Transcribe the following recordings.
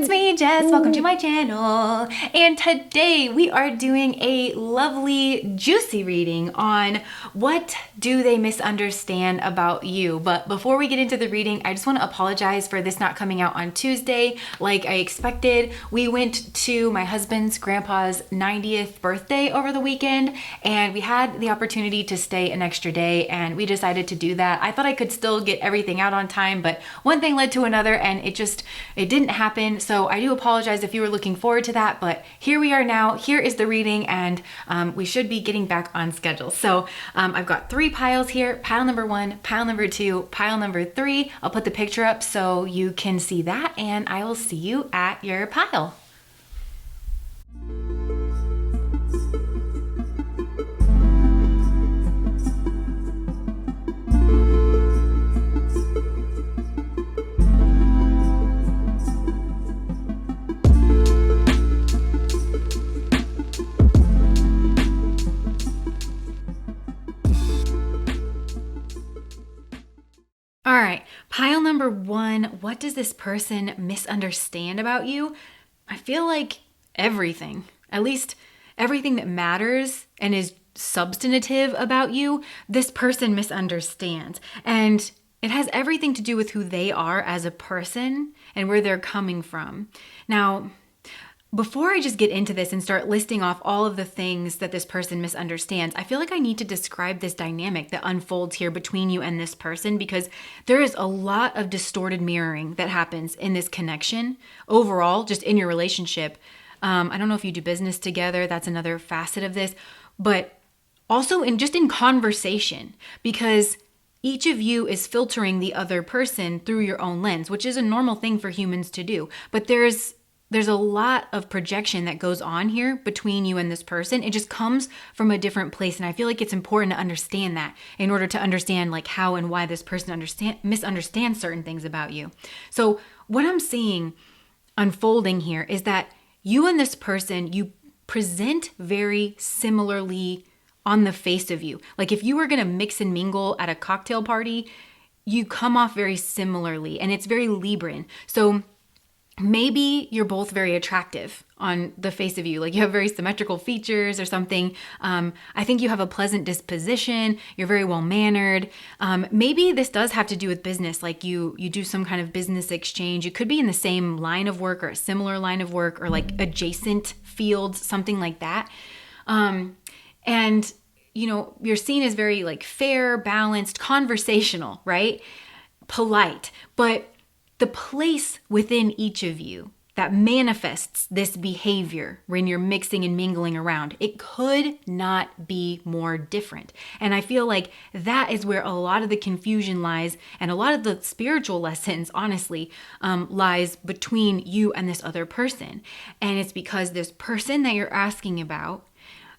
it's me, Jess. Welcome to my channel. And today we are doing a lovely, juicy reading on what do they misunderstand about you. But before we get into the reading, I just want to apologize for this not coming out on Tuesday like I expected. We went to my husband's grandpa's 90th birthday over the weekend, and we had the opportunity to stay an extra day, and we decided to do that. I thought I could still get everything out on time, but one thing led to another, and it didn't happen. So I do apologize if you were looking forward to that, but here we are now. Here is the reading, and we should be getting back on schedule. So I've got 3 piles here: pile number 1, pile number 2, pile number 3. I'll put the picture up so you can see that, and I will see you at your pile. All right, pile number 1, what does this person misunderstand about you? I feel like everything, at least everything that matters and is substantive about you, this person misunderstands. And it has everything to do with who they are as a person and where they're coming from. Now, before I just get into this and start listing off all of the things that this person misunderstands, I feel like I need to describe this dynamic that unfolds here between you and this person, because there is a lot of distorted mirroring that happens in this connection overall, just in your relationship. I don't know if you do business together, that's another facet of this, but also in conversation, because each of you is filtering the other person through your own lens, which is a normal thing for humans to do. But there's a lot of projection that goes on here between you and this person. It just comes from a different place. And I feel like it's important to understand that in order to understand like how and why this person misunderstands certain things about you. So what I'm seeing unfolding here is that you and this person, you present very similarly on the face of you. Like if you were going to mix and mingle at a cocktail party, you come off very similarly, and it's very Libran. So maybe you're both very attractive on the face of you, like you have very symmetrical features or something. I think you have a pleasant disposition. You're very well-mannered. Maybe this does have to do with business, like you do some kind of business exchange. You could be in the same line of work or a similar line of work or like adjacent fields, something like that. And you're seen as very like fair, balanced, conversational, right? Polite, but the place within each of you that manifests this behavior when you're mixing and mingling around, it could not be more different. And I feel like that is where a lot of the confusion lies, and a lot of the spiritual lessons, honestly, lies between you and this other person. And it's because this person that you're asking about,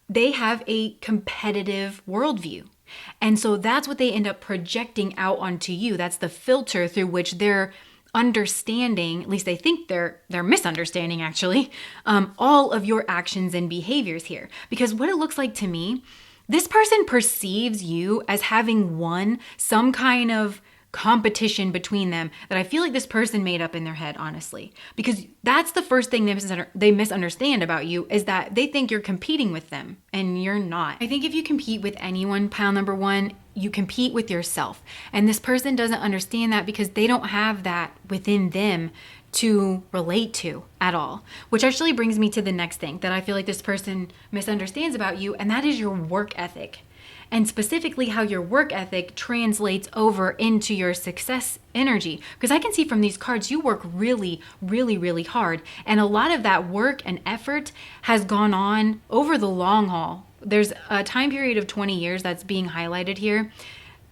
they have a competitive worldview. And so that's what they end up projecting out onto you. That's the filter through which they're understanding, at least they think they're misunderstanding actually, all of your actions and behaviors here. Because what it looks like to me, this person perceives you as having won some kind of competition between them that I feel like this person made up in their head, honestly. Because that's the first thing they misunderstand about you, is that they think you're competing with them, and you're not. I think if you compete with anyone, pile number 1, you compete with yourself. And this person doesn't understand that because they don't have that within them to relate to at all. Which actually brings me to the next thing that I feel like this person misunderstands about you, and that is your work ethic. And specifically how your work ethic translates over into your success energy. Because I can see from these cards, you work really, really, really hard. And a lot of that work and effort has gone on over the long haul. There's a time period of 20 years that's being highlighted here,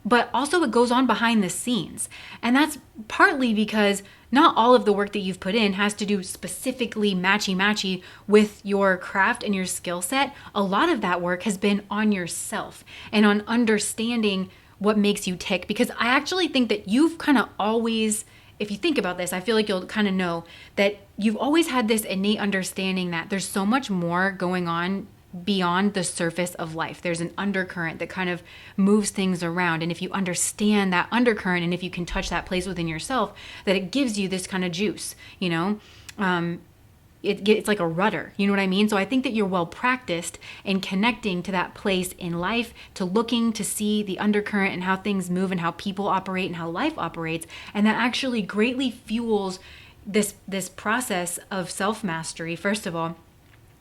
but also it goes on behind the scenes. And that's partly because not all of the work that you've put in has to do specifically matchy-matchy with your craft and your skill set. A lot of that work has been on yourself and on understanding what makes you tick. Because I actually think that you've kind of always, if you think about this, I feel like you'll kind of know that you've always had this innate understanding that there's so much more going on beyond the surface of life. There's an undercurrent that kind of moves things around. And if you understand that undercurrent, and if you can touch that place within yourself, that it gives you this kind of juice, you know, it's like a rudder, you know what I mean? So I think that you're well practiced in connecting to that place in life, to looking to see the undercurrent and how things move and how people operate and how life operates. And that actually greatly fuels this process of self-mastery. First of all,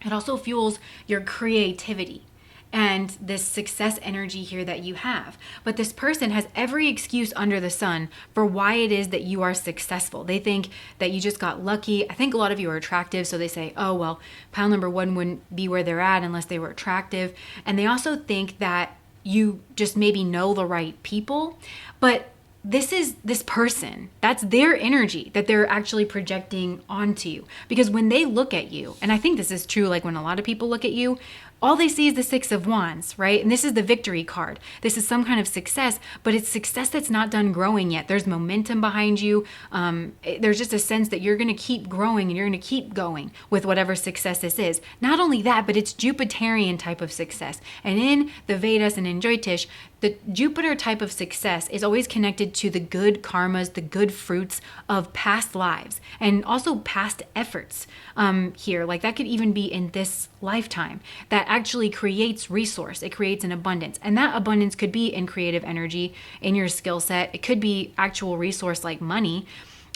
it also fuels your creativity and this success energy here that you have. But this person has every excuse under the sun for why it is that you are successful. They think that you just got lucky. I think a lot of you are attractive, so they say, oh, well, pile number one wouldn't be where they're at unless they were attractive. And they also think that you just maybe know the right people. But this is this person, that's their energy that they're actually projecting onto you. Because when they look at you, and I think this is true, like when a lot of people look at you, all they see is the Six of Wands, right? And this is the victory card. This is some kind of success, but it's success that's not done growing yet. There's momentum behind you. There's just a sense that you're going to keep growing and you're going to keep going with whatever success this is. Not only that, but it's Jupiterian type of success. And in the Vedas and in Jyotish, the Jupiter type of success is always connected to the good karmas, the good fruits of past lives, and also past efforts here. Like that could even be in this lifetime. That actually creates resource. It creates an abundance. And that abundance could be in creative energy, in your skill set. It could be actual resource like money.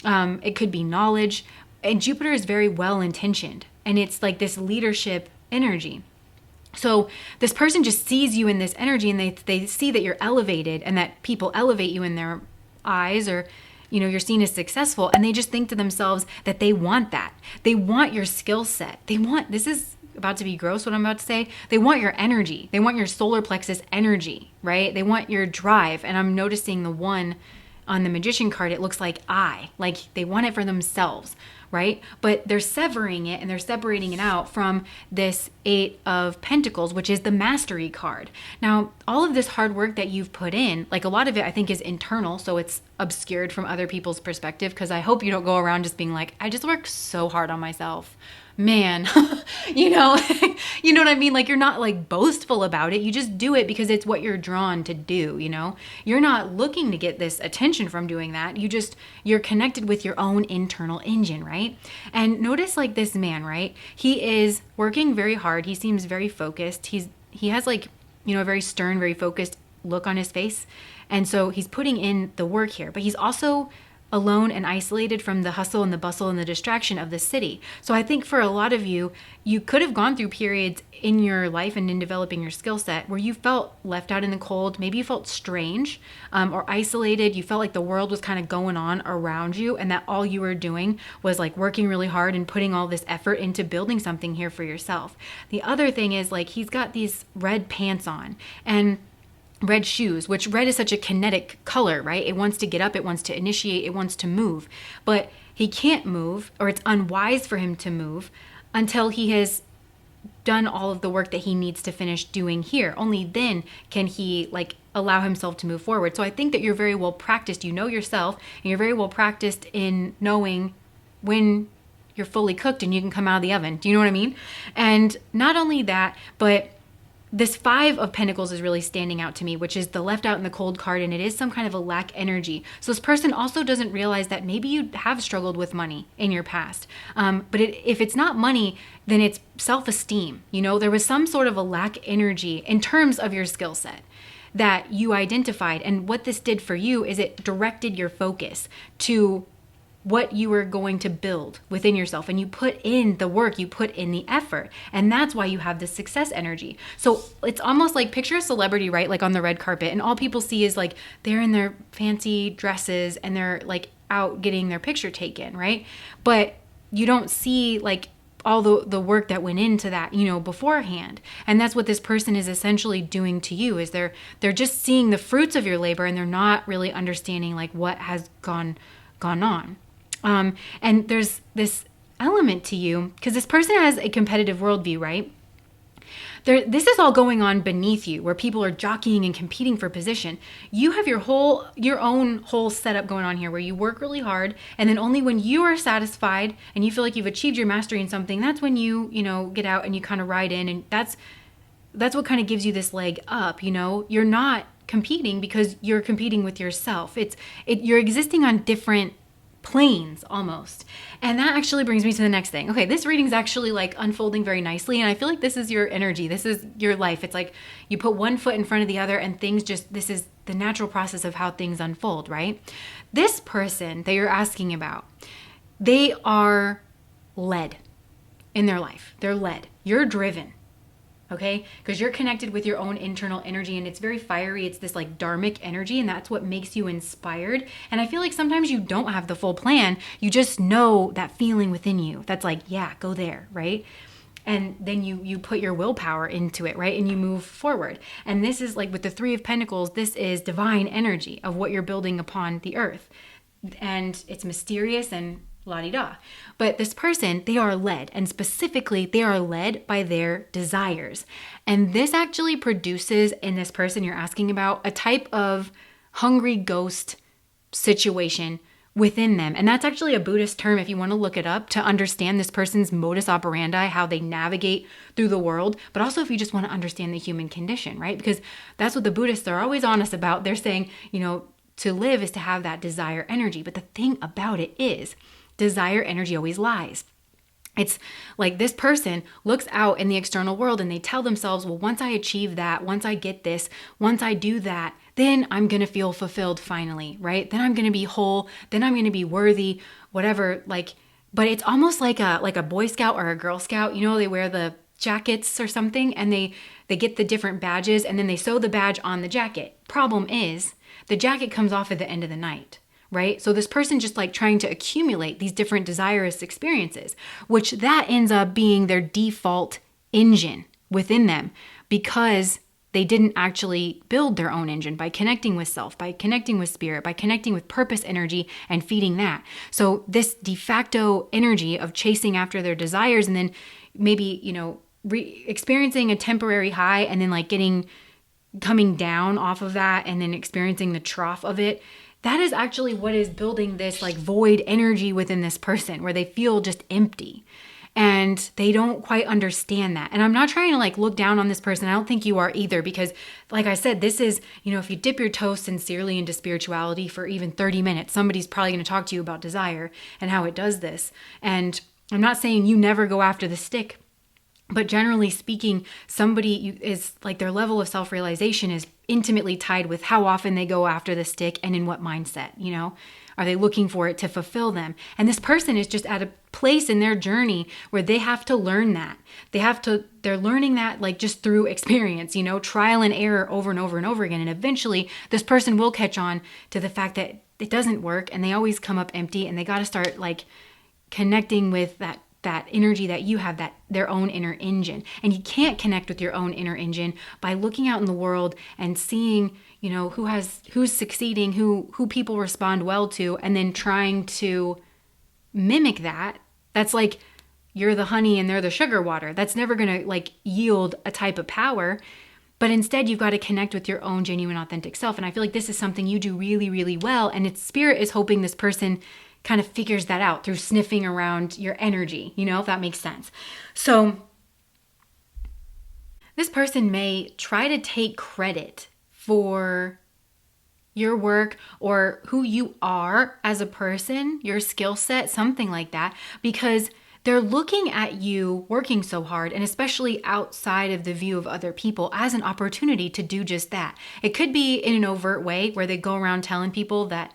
It could be knowledge. And Jupiter is very well intentioned. And it's like this leadership energy. So this person just sees you in this energy, and they see that you're elevated and that people elevate you in their eyes, or you're seen as successful, and they just think to themselves that they want that. They want your skill set. This is about to be gross what I'm about to say. They want your energy. They want your solar plexus energy, right? They want your drive. And I'm noticing the one on the Magician card, it looks like they want it for themselves, right? But they're severing it and they're separating it out from this Eight of Pentacles, which is the Mastery card. Now, all of this hard work that you've put in, like a lot of it I think is internal, so it's obscured from other people's perspective, because I hope you don't go around just being like, I just work so hard on myself. Man, you know what I mean? Like you're not like boastful about it. You just do it because it's what you're drawn to do, You're not looking to get this attention from doing that. You're connected with your own internal engine, right? And notice like this man, right? He is working very hard. He seems very focused. He has like, a very stern, very focused look on his face. And so he's putting in the work here, but he's also alone and isolated from the hustle and the bustle and the distraction of the city. So I think for a lot of you, you could have gone through periods in your life and in developing your skill set where you felt left out in the cold. Maybe you felt strange or isolated. You felt like the world was kind of going on around you, and that all you were doing was like working really hard and putting all this effort into building something here for yourself. The other thing is like he's got these red pants on and red shoes, which red is such a kinetic color, right? It wants to get up, it wants to initiate, it wants to move, but he can't move, or it's unwise for him to move until he has done all of the work that he needs to finish doing here. Only then can he like allow himself to move forward. So I think that you're very well practiced. You know yourself, and you're very well practiced in knowing when you're fully cooked and you can come out of the oven. Do you know what I mean? And not only that, but this Five of Pentacles is really standing out to me, which is the left out in the cold card, and it is some kind of a lack energy. So this person also doesn't realize that maybe you have struggled with money in your past. But if it's not money, then it's self-esteem. There was some sort of a lack energy in terms of your skill set that you identified. And what this did for you is it directed your focus to what you were going to build within yourself, and you put in the work, you put in the effort, and that's why you have this success energy. So it's almost like, picture a celebrity, right? Like on the red carpet, and all people see is like they're in their fancy dresses and they're like out getting their picture taken, right? But you don't see like all the work that went into that, beforehand. And that's what this person is essentially doing to you, is they're just seeing the fruits of your labor, and they're not really understanding like what has gone on. And there's this element to you, because this person has a competitive worldview, right? This is all going on beneath you, where people are jockeying and competing for position. You have your own whole setup going on here, where you work really hard, and then only when you are satisfied and you feel like you've achieved your mastery in something, that's when you get out and you kind of ride in, and that's that's what kind of gives you this leg up, You're not competing because you're competing with yourself. You're existing on different planes almost. And that actually brings me to the next thing. Okay, this reading's actually like unfolding very nicely, and I feel like this is your energy. This is your life. It's like you put one foot in front of the other and this is the natural process of how things unfold, right? This person that you're asking about, they are led in their life. They're led. You're driven. Okay? Because you're connected with your own internal energy, and it's very fiery. It's this like dharmic energy, and that's what makes you inspired. And I feel like sometimes you don't have the full plan. You just know that feeling within you that's like, yeah, go there, right? And then you put your willpower into it, right? And you move forward. And this is like with the Three of Pentacles, this is divine energy of what you're building upon the earth. And it's mysterious and la-di-da. But this person, they are led, and specifically they are led by their desires. And this actually produces in this person you're asking about a type of hungry ghost situation within them. And that's actually a Buddhist term if you want to look it up to understand this person's modus operandi, how they navigate through the world, but also if you just want to understand the human condition, right? Because that's what the Buddhists are always honest about. They're saying, to live is to have that desire energy. But the thing about it is, desire energy always lies. It's like this person looks out in the external world and they tell themselves, well, once I achieve that, once I get this, once I do that, then I'm going to feel fulfilled finally, right? Then I'm going to be whole. Then I'm going to be worthy, whatever. But it's almost like a Boy Scout or a Girl Scout. They wear the jackets or something and they get the different badges and then they sew the badge on the jacket. Problem is, the jacket comes off at the end of the night. Right? So this person just like trying to accumulate these different desirous experiences, which that ends up being their default engine within them because they didn't actually build their own engine by connecting with self, by connecting with spirit, by connecting with purpose energy and feeding that. So this de facto energy of chasing after their desires and then maybe, experiencing a temporary high and then like coming down off of that and then experiencing the trough of it. That is actually what is building this like void energy within this person where they feel just empty and they don't quite understand that. And I'm not trying to like look down on this person. I don't think you are either because like I said, this is, if you dip your toe sincerely into spirituality for even 30 minutes, somebody's probably going to talk to you about desire and how it does this. And I'm not saying you never go after the stick, but generally speaking, somebody is like their level of self-realization is intimately tied with how often they go after the stick and in what mindset, Are they looking for it to fulfill them? And this person is just at a place in their journey where they have to learn that. They're learning that like just through experience, trial and error over and over and over again. And eventually this person will catch on to the fact that it doesn't work and they always come up empty and they got to start like connecting with that energy that you have, that their own inner engine. And you can't connect with your own inner engine by looking out in the world and seeing, who's succeeding, who people respond well to, and then trying to mimic that. That's like you're the honey and they're the sugar water. That's never going to like yield a type of power. But instead, you've got to connect with your own genuine, authentic self. And I feel like this is something you do really, really well. And its spirit is hoping this person kind of figures that out through sniffing around your energy, if that makes sense. So this person may try to take credit for your work or who you are as a person, your skill set, something like that, because they're looking at you working so hard and especially outside of the view of other people as an opportunity to do just that. It could be in an overt way where they go around telling people that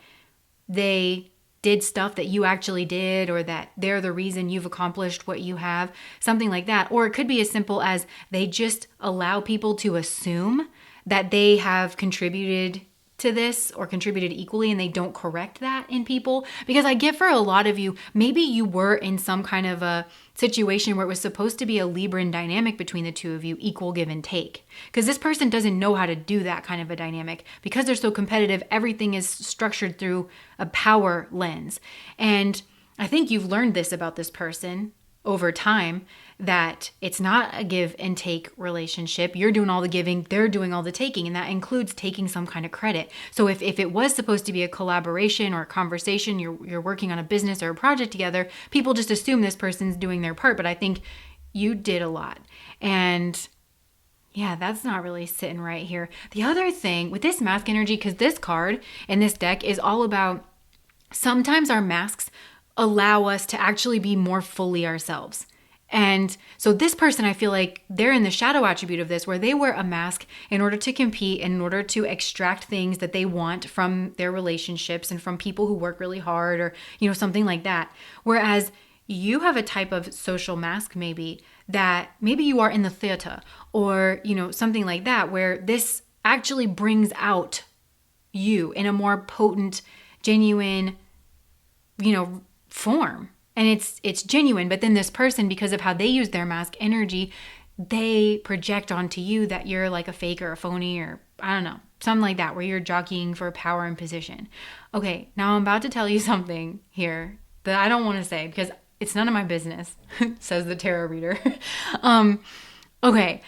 they did stuff that you actually did or that they're the reason you've accomplished what you have, something like that. Or it could be as simple as they just allow people to assume that they have contributed to this or contributed equally and they don't correct that in people. Because I get for a lot of you, maybe you were in some kind of a situation where it was supposed to be a Libran dynamic between the two of you, equal give and take. Because this person doesn't know how to do that kind of a dynamic. Because they're so competitive, everything is structured through a power lens. And I think you've learned this about this person over time, that it's not a give and take relationship. You're doing all the giving, they're doing all the taking, and that includes taking some kind of credit. So if it was supposed to be a collaboration or a conversation, you're working on a business or a project together, people just assume this person's doing their part, but I think you did a lot. And Yeah, that's not really sitting right here. The other thing with this mask energy, because this card in this deck is all about sometimes our masks allow us to actually be more fully ourselves. And so this person, I feel like they're in the shadow attribute of this, where they wear a mask in order to compete, in order to extract things that they want from their relationships and from people who work really hard, or, something like that. Whereas you have a type of social mask maybe that maybe you are in the theater, or, something like that, where this actually brings out you in a more potent, genuine, form. And it's genuine. But then this person, because of how they use their mask energy, they project onto you that you're like a fake or a phony, or I don't know, something like that, where you're jockeying for power and position. Okay, now I'm about to tell you something here that I don't want to say because it's none of my business, says the tarot reader. Okay.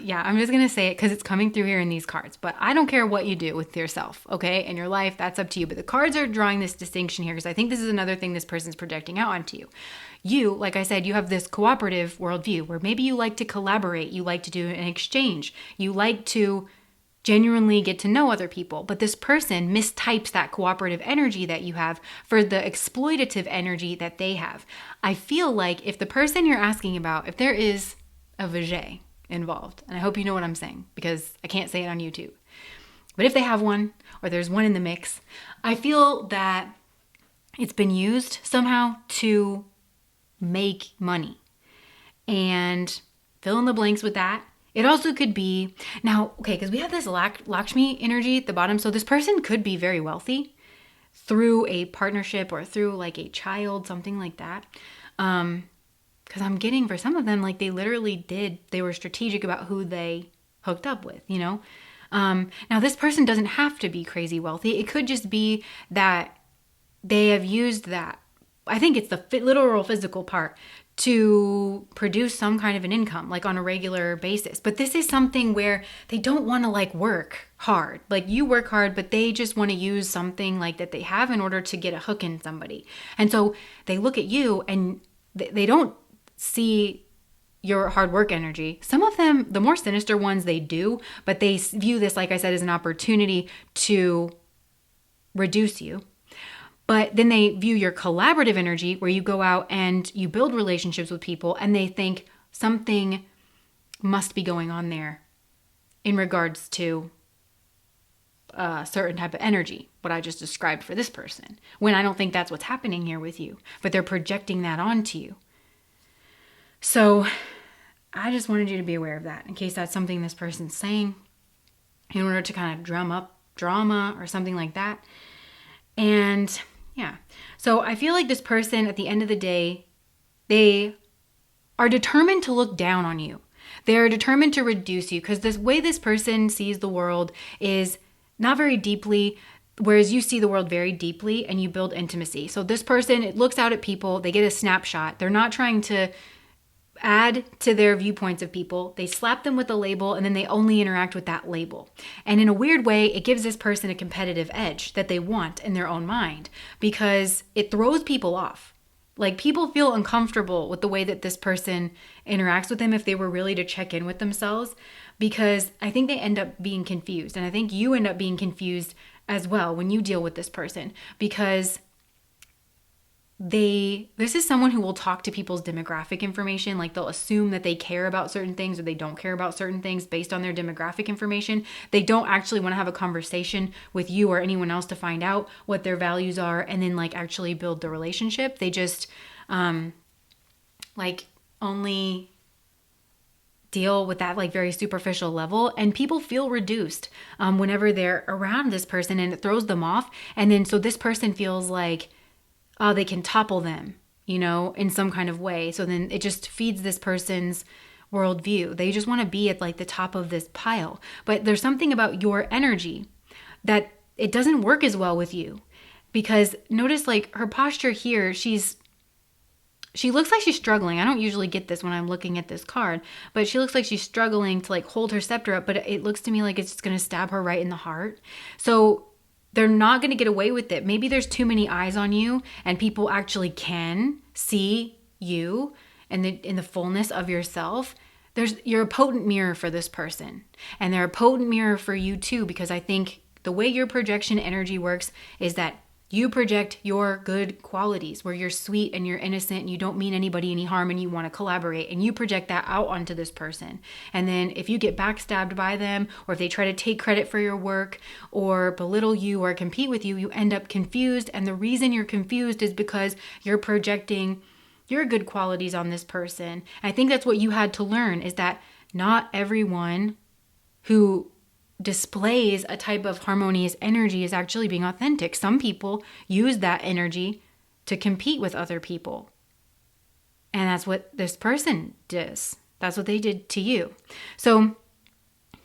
Yeah, I'm just going to say it because it's coming through here in these cards. But I don't care what you do with yourself, okay? In your life, that's up to you. But the cards are drawing this distinction here because I think this is another thing this person's projecting out onto you. You, like I said, you have this cooperative worldview where maybe you like to collaborate. You like to do an exchange. You like to genuinely get to know other people. But this person mistypes that cooperative energy that you have for the exploitative energy that they have. I feel like if the person you're asking about, if there is a Vajay involved, and I hope you know what I'm saying because I can't say it on YouTube, but if they have one, or there's one in the mix, I feel that it's been used somehow to make money. And fill in the blanks with that. It also could be, now, okay, because we have this Lakshmi energy at the bottom, so this person could be very wealthy through a partnership or through like a child, something like that. Because I'm getting, for some of them, like they were strategic about who they hooked up with, Now this person doesn't have to be crazy wealthy. It could just be that they have used that, I think it's the literal physical part, to produce some kind of an income, like on a regular basis. But this is something where they don't want to like work hard. Like you work hard, but they just want to use something like that they have in order to get a hook in somebody. And so they look at you and they don't see your hard work energy. Some of them, the more sinister ones, they do, but they view this, like I said, as an opportunity to reduce you. But then they view your collaborative energy where you go out and you build relationships with people and they think something must be going on there in regards to a certain type of energy, what I just described for this person, when I don't think that's what's happening here with you, but they're projecting that onto you. So I just wanted you to be aware of that in case that's something this person's saying in order to kind of drum up drama or something like that. And yeah, so I feel like this person at the end of the day, they are determined to look down on you. They're determined to reduce you because this way this person sees the world is not very deeply, whereas you see the world very deeply and you build intimacy. So this person, it looks out at people, they get a snapshot. They're not trying to add to their viewpoints of people. They slap them with a label and then they only interact with that label. And in a weird way, it gives this person a competitive edge that they want in their own mind because it throws people off. Like people feel uncomfortable with the way that this person interacts with them if they were really to check in with themselves, because I think they end up being confused. And I think you end up being confused as well when you deal with this person, because this is someone who will talk to people's demographic information. Like they'll assume that they care about certain things or they don't care about certain things based on their demographic information. They don't actually want to have a conversation with you or anyone else to find out what their values are and then like actually build the relationship. They just like only deal with that like very superficial level, and people feel reduced whenever they're around this person, and it throws them off. And then so this person feels like they can topple them, in some kind of way. So then it just feeds this person's worldview. They just want to be at like the top of this pile. But there's something about your energy that it doesn't work as well with you, because notice like her posture here, she looks like she's struggling. I don't usually get this when I'm looking at this card, but she looks like she's struggling to like hold her scepter up, but it looks to me like it's just going to stab her right in the heart. So they're not going to get away with it. Maybe there's too many eyes on you and people actually can see you and in the fullness of yourself. you're a potent mirror for this person, and they're a potent mirror for you too, because I think the way your projection energy works is that you project your good qualities, where you're sweet and you're innocent and you don't mean anybody any harm and you want to collaborate, and you project that out onto this person. And then if you get backstabbed by them, or if they try to take credit for your work or belittle you or compete with you, you end up confused. And the reason you're confused is because you're projecting your good qualities on this person. I think that's what you had to learn, is that not everyone who displays a type of harmonious energy is actually being authentic. Some people use that energy to compete with other people. And that's what this person does. That's what they did to you. So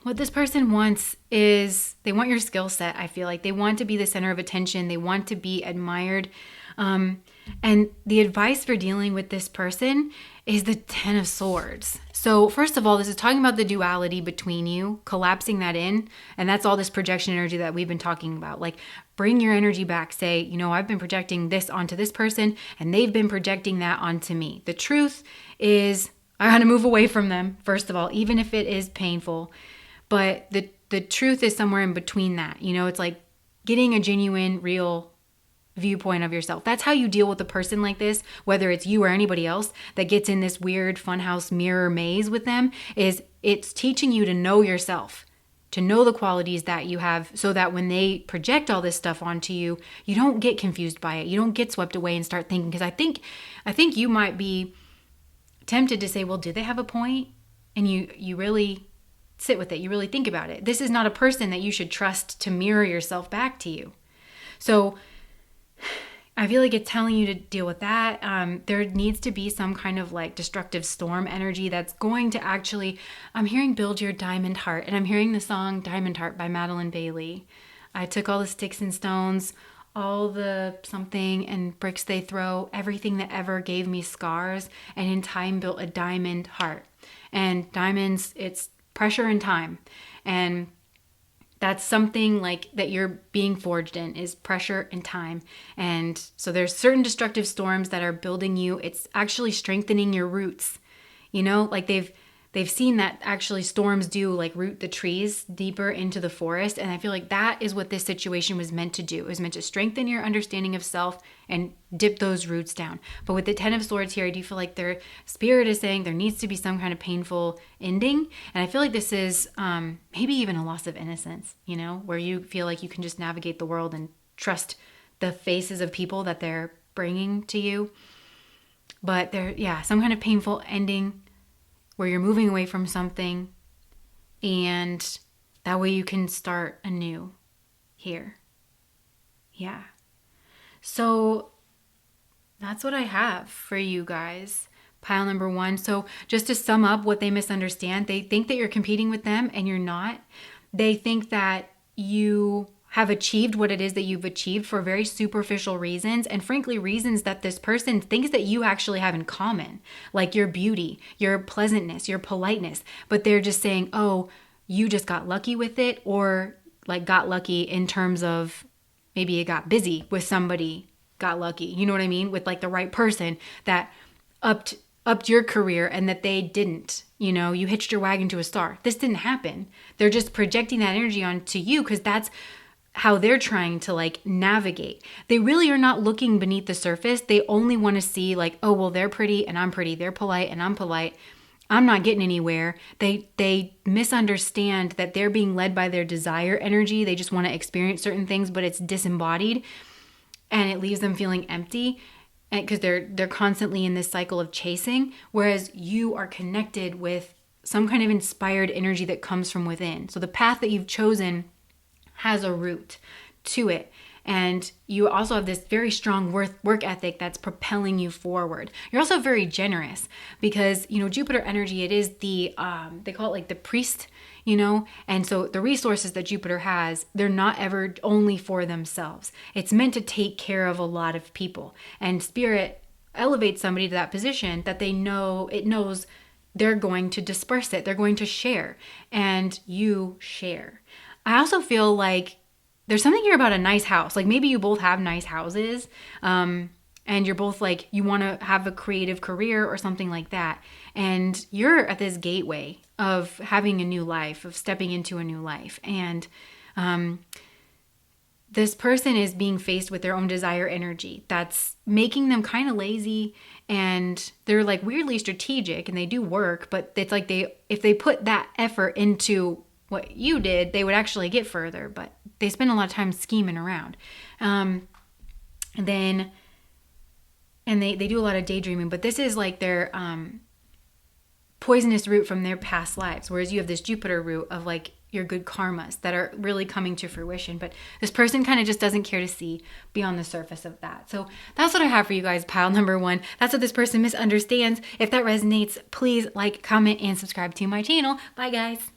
what this person wants is, they want your skill set. I feel like they want to be the center of attention. They want to be admired. And the advice for dealing with this person is the Ten of Swords. So first of all, this is talking about the duality between you, collapsing that in. And that's all this projection energy that we've been talking about. Like, bring your energy back. Say, you know, I've been projecting this onto this person and they've been projecting that onto me. The truth is, I got to move away from them, first of all, even if it is painful. But the truth is somewhere in between that. You know, it's like getting a genuine, real viewpoint of yourself. That's how you deal with a person like this, whether it's you or anybody else that gets in this weird funhouse mirror maze with them, is it's teaching you to know yourself, to know the qualities that you have, so that when they project all this stuff onto you, you don't get confused by it. You don't get swept away and start thinking, because I think you might be tempted to say, well, do they have a point? And you really sit with it. You really think about it. This is not a person that you should trust to mirror yourself back to you. So I feel like it's telling you to deal with that. There needs to be some kind of like destructive storm energy that's going to actually, I'm hearing build your diamond heart, and I'm hearing the song Diamond Heart by Madeline Bailey. I took all the sticks and stones, all the something and bricks they throw, everything that ever gave me scars, and in time built a diamond heart. And diamonds, it's pressure and time. And that's something like that you're being forged in, is pressure and time. And so there's certain destructive storms that are building you. It's actually strengthening your roots. You know, like they've seen that actually storms do, like root the trees deeper into the forest. And I feel like that is what this situation was meant to do. It was meant to strengthen your understanding of self and dip those roots down. But with the Ten of Swords here, I do feel like their spirit is saying there needs to be some kind of painful ending. And I feel like this is maybe even a loss of innocence, you know, where you feel like you can just navigate the world and trust the faces of people that they're bringing to you. But some kind of painful ending, where you're moving away from something, and that way you can start anew here. Yeah. So that's what I have for you guys. Pile number one. So just to sum up what they misunderstand, they think that you're competing with them and you're not. They think that you have achieved what it is that you've achieved for very superficial reasons, and frankly reasons that this person thinks that you actually have in common, like your beauty, your pleasantness, your politeness. But they're just saying, oh, you just got lucky with it, or like got lucky in terms of maybe it got busy with somebody, got lucky, you know what I mean, with like the right person that upped your career and that they didn't. You know, you hitched your wagon to a star. This didn't happen. They're just projecting that energy onto you because that's how they're trying to like navigate. They really are not looking beneath the surface. They only want to see like, oh, well, they're pretty and I'm pretty. They're polite and I'm polite. I'm not getting anywhere. They misunderstand that they're being led by their desire energy. They just want to experience certain things, but it's disembodied and it leaves them feeling empty, because they're constantly in this cycle of chasing, whereas you are connected with some kind of inspired energy that comes from within. So the path that you've chosen has a root to it. And you also have this very strong work ethic that's propelling you forward. You're also very generous because, you know, Jupiter energy, it is the, they call it like the priest, you know? And so the resources that Jupiter has, they're not ever only for themselves. It's meant to take care of a lot of people. And Spirit elevates somebody to that position that it knows they're going to disperse it. They're going to share, and you share. I also feel like there's something here about a nice house. Like maybe you both have nice houses. and you're both like, you want to have a creative career or something like that. And you're at this gateway of having a new life, of stepping into a new life. And this person is being faced with their own desire energy that's making them kind of lazy, and they're like weirdly strategic and they do work, but it's like if they put that effort into what you did, they would actually get further, but they spend a lot of time scheming around. And they do a lot of daydreaming, but this is like their poisonous root from their past lives, whereas you have this Jupiter root of like your good karmas that are really coming to fruition. But this person kind of just doesn't care to see beyond the surface of that. So that's what I have for you guys, pile number 1. That's what this person misunderstands. If that resonates, please like, comment, and subscribe to my channel. Bye, guys.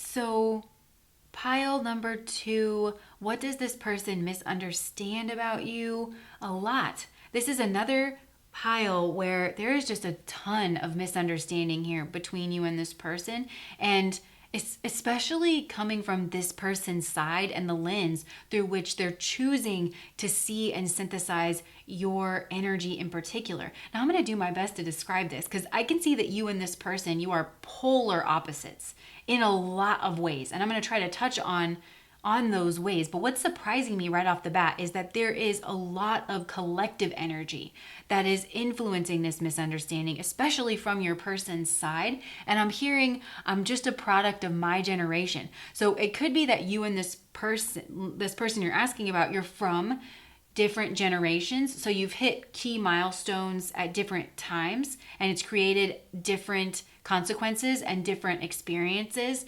So pile number 2, what does this person misunderstand about you? A lot. This is another pile where there is just a ton of misunderstanding here between you and this person. And it's especially coming from this person's side and the lens through which they're choosing to see and synthesize your energy in particular. Now I'm going to do my best to describe this because I can see that you and this person, you are polar opposites in a lot of ways. And I'm going to try to touch on those ways. But what's surprising me right off the bat is that there is a lot of collective energy that is influencing this misunderstanding, especially from your person's side. And I'm hearing, I'm just a product of my generation. So it could be that you and this person you're asking about, you're from different generations. So you've hit key milestones at different times, and it's created different consequences and different experiences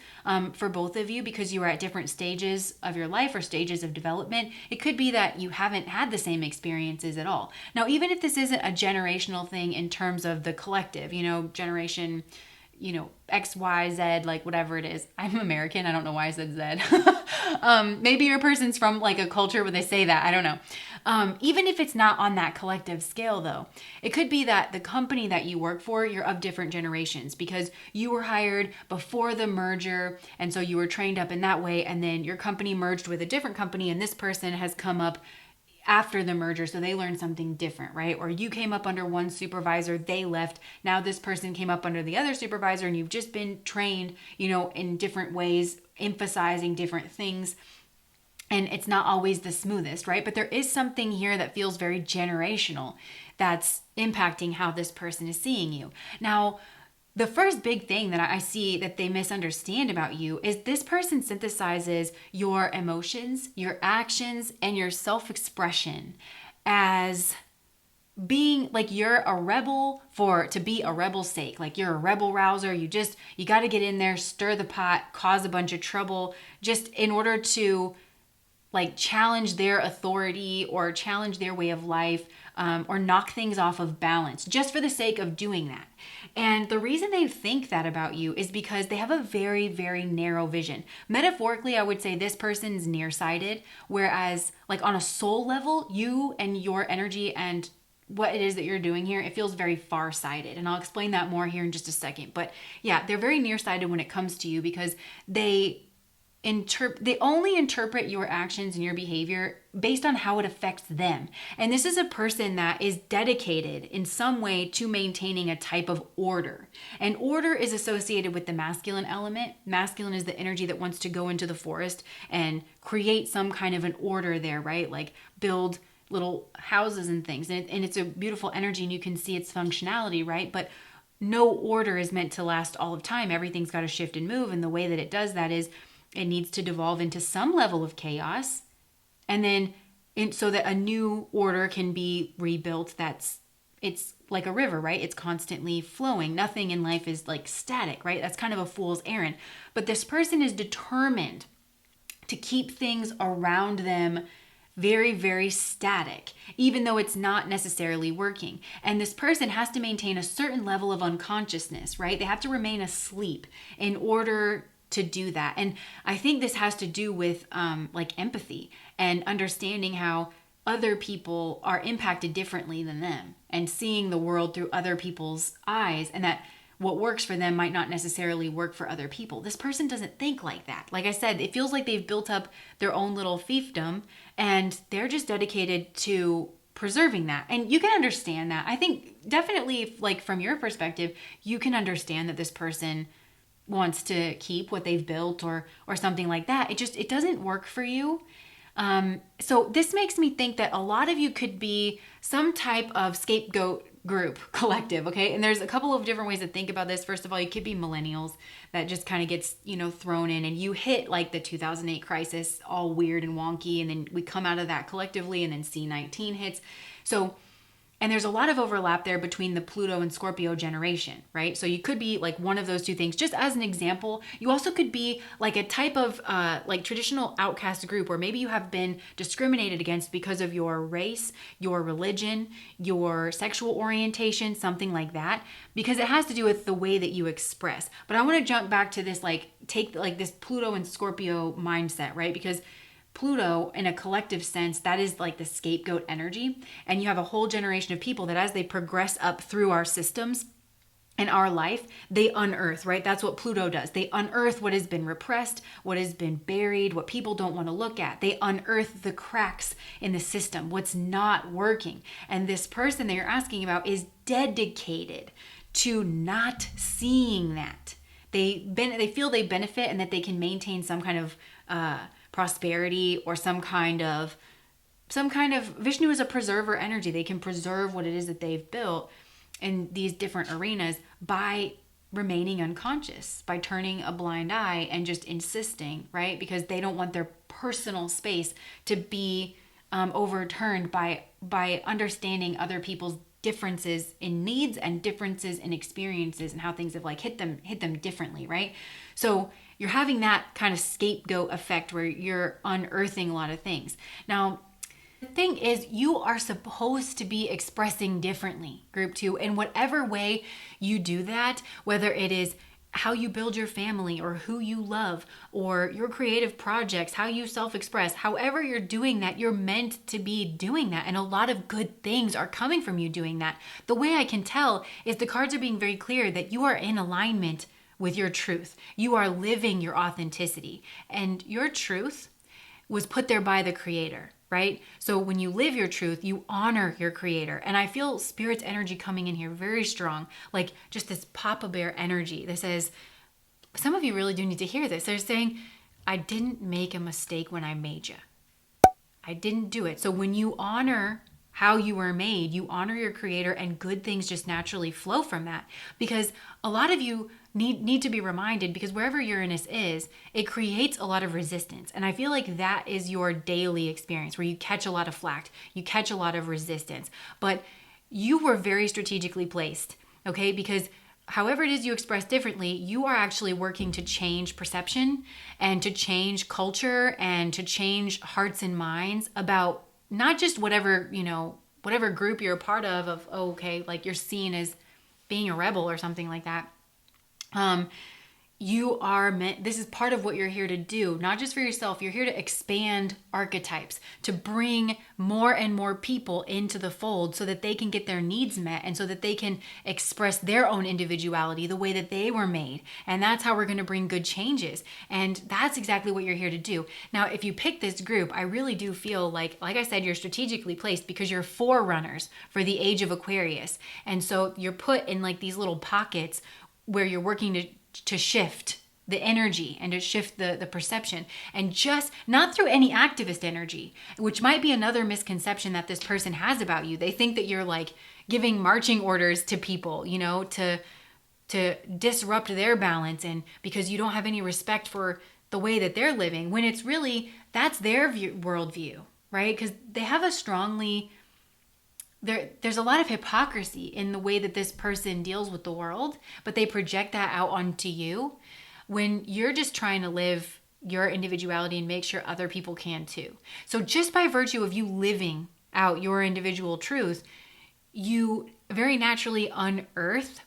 for both of you because you are at different stages of your life or stages of development. It could be that you haven't had the same experiences at all. Now, even if this isn't a generational thing in terms of the collective, generation X, Y, Z, like whatever it is. I'm American. I don't know why I said Z. Maybe your person's from like a culture where they say that. I don't know. Even if it's not on that collective scale though, it could be that the company that you work for, you're of different generations because you were hired before the merger. And so you were trained up in that way. And then your company merged with a different company and this person has come up after the merger, so they learned something different, right? Or you came up under one supervisor, they left, now this person came up under the other supervisor and you've just been trained, in different ways, emphasizing different things. And it's not always the smoothest, right? But there is something here that feels very generational that's impacting how this person is seeing you. Now, the first big thing that I see that they misunderstand about you is this person synthesizes your emotions, your actions, and your self-expression as being like you're a rebel to be a rebel's sake. Like you're a rebel rouser. You got to get in there, stir the pot, cause a bunch of trouble just in order to like challenge their authority or challenge their way of life, or knock things off of balance just for the sake of doing that. And the reason they think that about you is because they have a very, very narrow vision. Metaphorically, I would say this person's nearsighted, whereas like on a soul level, you and your energy and what it is that you're doing here, it feels very far-sighted. And I'll explain that more here in just a second. But yeah, they're very nearsighted when it comes to you because they only interpret your actions and your behavior based on how it affects them. And this is a person that is dedicated in some way to maintaining a type of order. And order is associated with the masculine element. Masculine is the energy that wants to go into the forest and create some kind of an order there, right? Like build little houses and things. And it's a beautiful energy and you can see its functionality, right? But no order is meant to last all of time. Everything's got to shift and move. And the way that it does that is it needs to devolve into some level of chaos, and then so that a new order can be rebuilt. It's like a river, right? It's constantly flowing. Nothing in life is like static, right? That's kind of a fool's errand. But this person is determined to keep things around them very, very static, even though it's not necessarily working. And this person has to maintain a certain level of unconsciousness, right? They have to remain asleep in order to do that. And I think this has to do with like empathy and understanding how other people are impacted differently than them and seeing the world through other people's eyes, and that what works for them might not necessarily work for other people. This person doesn't think like that. Like I said, it feels like they've built up their own little fiefdom and they're just dedicated to preserving that. And you can understand that. I think definitely like from your perspective, you can understand that this person wants to keep what they've built or something like that. It doesn't work for you. So this makes me think that a lot of you could be some type of scapegoat group collective. Okay. And there's a couple of different ways to think about this. First of all, you could be millennials that just kind of gets, thrown in and you hit like the 2008 crisis all weird and wonky. And then we come out of that collectively and then C19 hits. And there's a lot of overlap there between the Pluto and Scorpio generation, right? So you could be like one of those two things. Just as an example, you also could be like a type of like traditional outcast group, or maybe you have been discriminated against because of your race, your religion, your sexual orientation, something like that, because it has to do with the way that you express. But I want to jump back to this, take this Pluto and Scorpio mindset, right? Because Pluto, in a collective sense, that is like the scapegoat energy. And you have a whole generation of people that as they progress up through our systems and our life, they unearth, right? That's what Pluto does. They unearth what has been repressed, what has been buried, what people don't want to look at. They unearth the cracks in the system, what's not working. And this person that you're asking about is dedicated to not seeing that. They feel they benefit and that they can maintain some kind of prosperity or some kind of Vishnu is a preserver energy. They can preserve what it is that they've built in these different arenas by remaining unconscious, by turning a blind eye and just insisting, right? Because they don't want their personal space to be overturned by understanding other people's differences in needs and differences in experiences and how things have like hit them differently, right? So you're having that kind of scapegoat effect where you're unearthing a lot of things. Now, the thing is, you are supposed to be expressing differently, group 2, in whatever way you do that, whether it is how you build your family or who you love or your creative projects, how you self-express. However you're doing that, you're meant to be doing that. And a lot of good things are coming from you doing that. The way I can tell is the cards are being very clear that you are in alignment with your truth. You are living your authenticity. And your truth was put there by the Creator, right? So when you live your truth, you honor your Creator. And I feel Spirit's energy coming in here very strong, like just this Papa Bear energy that says, some of you really do need to hear this. They're saying, I didn't make a mistake when I made you. I didn't do it. So when you honor how you were made, you honor your Creator, and good things just naturally flow from that. Because a lot of you need to be reminded, because wherever Uranus is, it creates a lot of resistance. And I feel like that is your daily experience, where you catch a lot of flack, you catch a lot of resistance. But you were very strategically placed, okay? Because however it is you express differently, you are actually working to change perception and to change culture and to change hearts and minds about not just whatever, whatever group you're a part of, oh, okay, like you're seen as being a rebel or something like that. You are meant, this is part of what you're here to do, not just for yourself. You're here to expand archetypes, to bring more and more people into the fold so that they can get their needs met and so that they can express their own individuality the way that they were made. And that's how we're going to bring good changes. And that's exactly what you're here to do. Now, if you pick this group, I really do feel like I said, you're strategically placed because you're forerunners for the age of Aquarius. And so you're put in like these little pockets where you're working to shift the energy and to shift the perception, and just not through any activist energy, which might be another misconception that this person has about you. They think that you're like giving marching orders to people, to disrupt their balance, and because you don't have any respect for the way that they're living, when it's really, that's their worldview, right? Because they have a strongly... There's a lot of hypocrisy in the way that this person deals with the world, but they project that out onto you when you're just trying to live your individuality and make sure other people can too. So just by virtue of you living out your individual truth, you very naturally unearth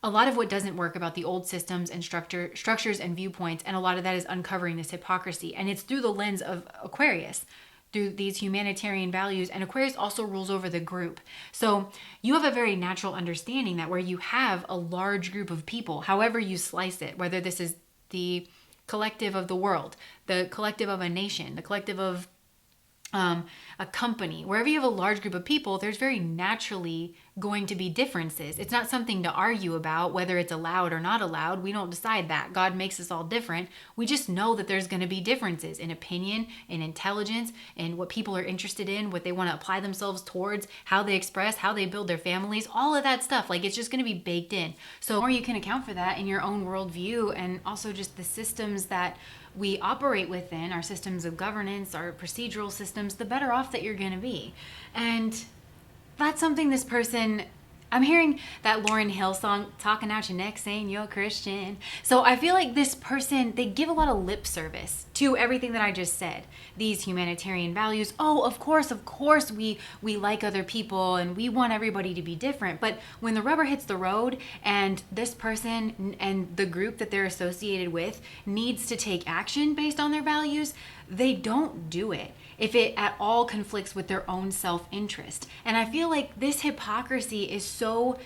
a lot of what doesn't work about the old systems and structures and viewpoints, and a lot of that is uncovering this hypocrisy. And it's through the lens of Aquarius, through these humanitarian values, and Aquarius also rules over the group. So you have a very natural understanding that where you have a large group of people, however you slice it, whether this is the collective of the world, the collective of a nation, the collective of a company, wherever you have a large group of people, there's very naturally going to be differences. It's not something to argue about whether it's allowed or not allowed. We don't decide that. God makes us all different. We just know that there's going to be differences in opinion, in intelligence, in what people are interested in, what they want to apply themselves towards, how they express, how they build their families, all of that stuff. Like, it's just going to be baked in. So the more you can account for that in your own worldview, and also just the systems that we operate within, our systems of governance, our procedural systems, the better off that you're going to be. And that's something this person, I'm hearing that Lauryn Hill song, talking out your neck saying you're Christian. So I feel like this person, they give a lot of lip service to everything that I just said. These humanitarian values. Oh, of course, we like other people and we want everybody to be different. But when the rubber hits the road and this person and the group that they're associated with needs to take action based on their values, they don't do it if it at all conflicts with their own self-interest. And I feel like this hypocrisy is so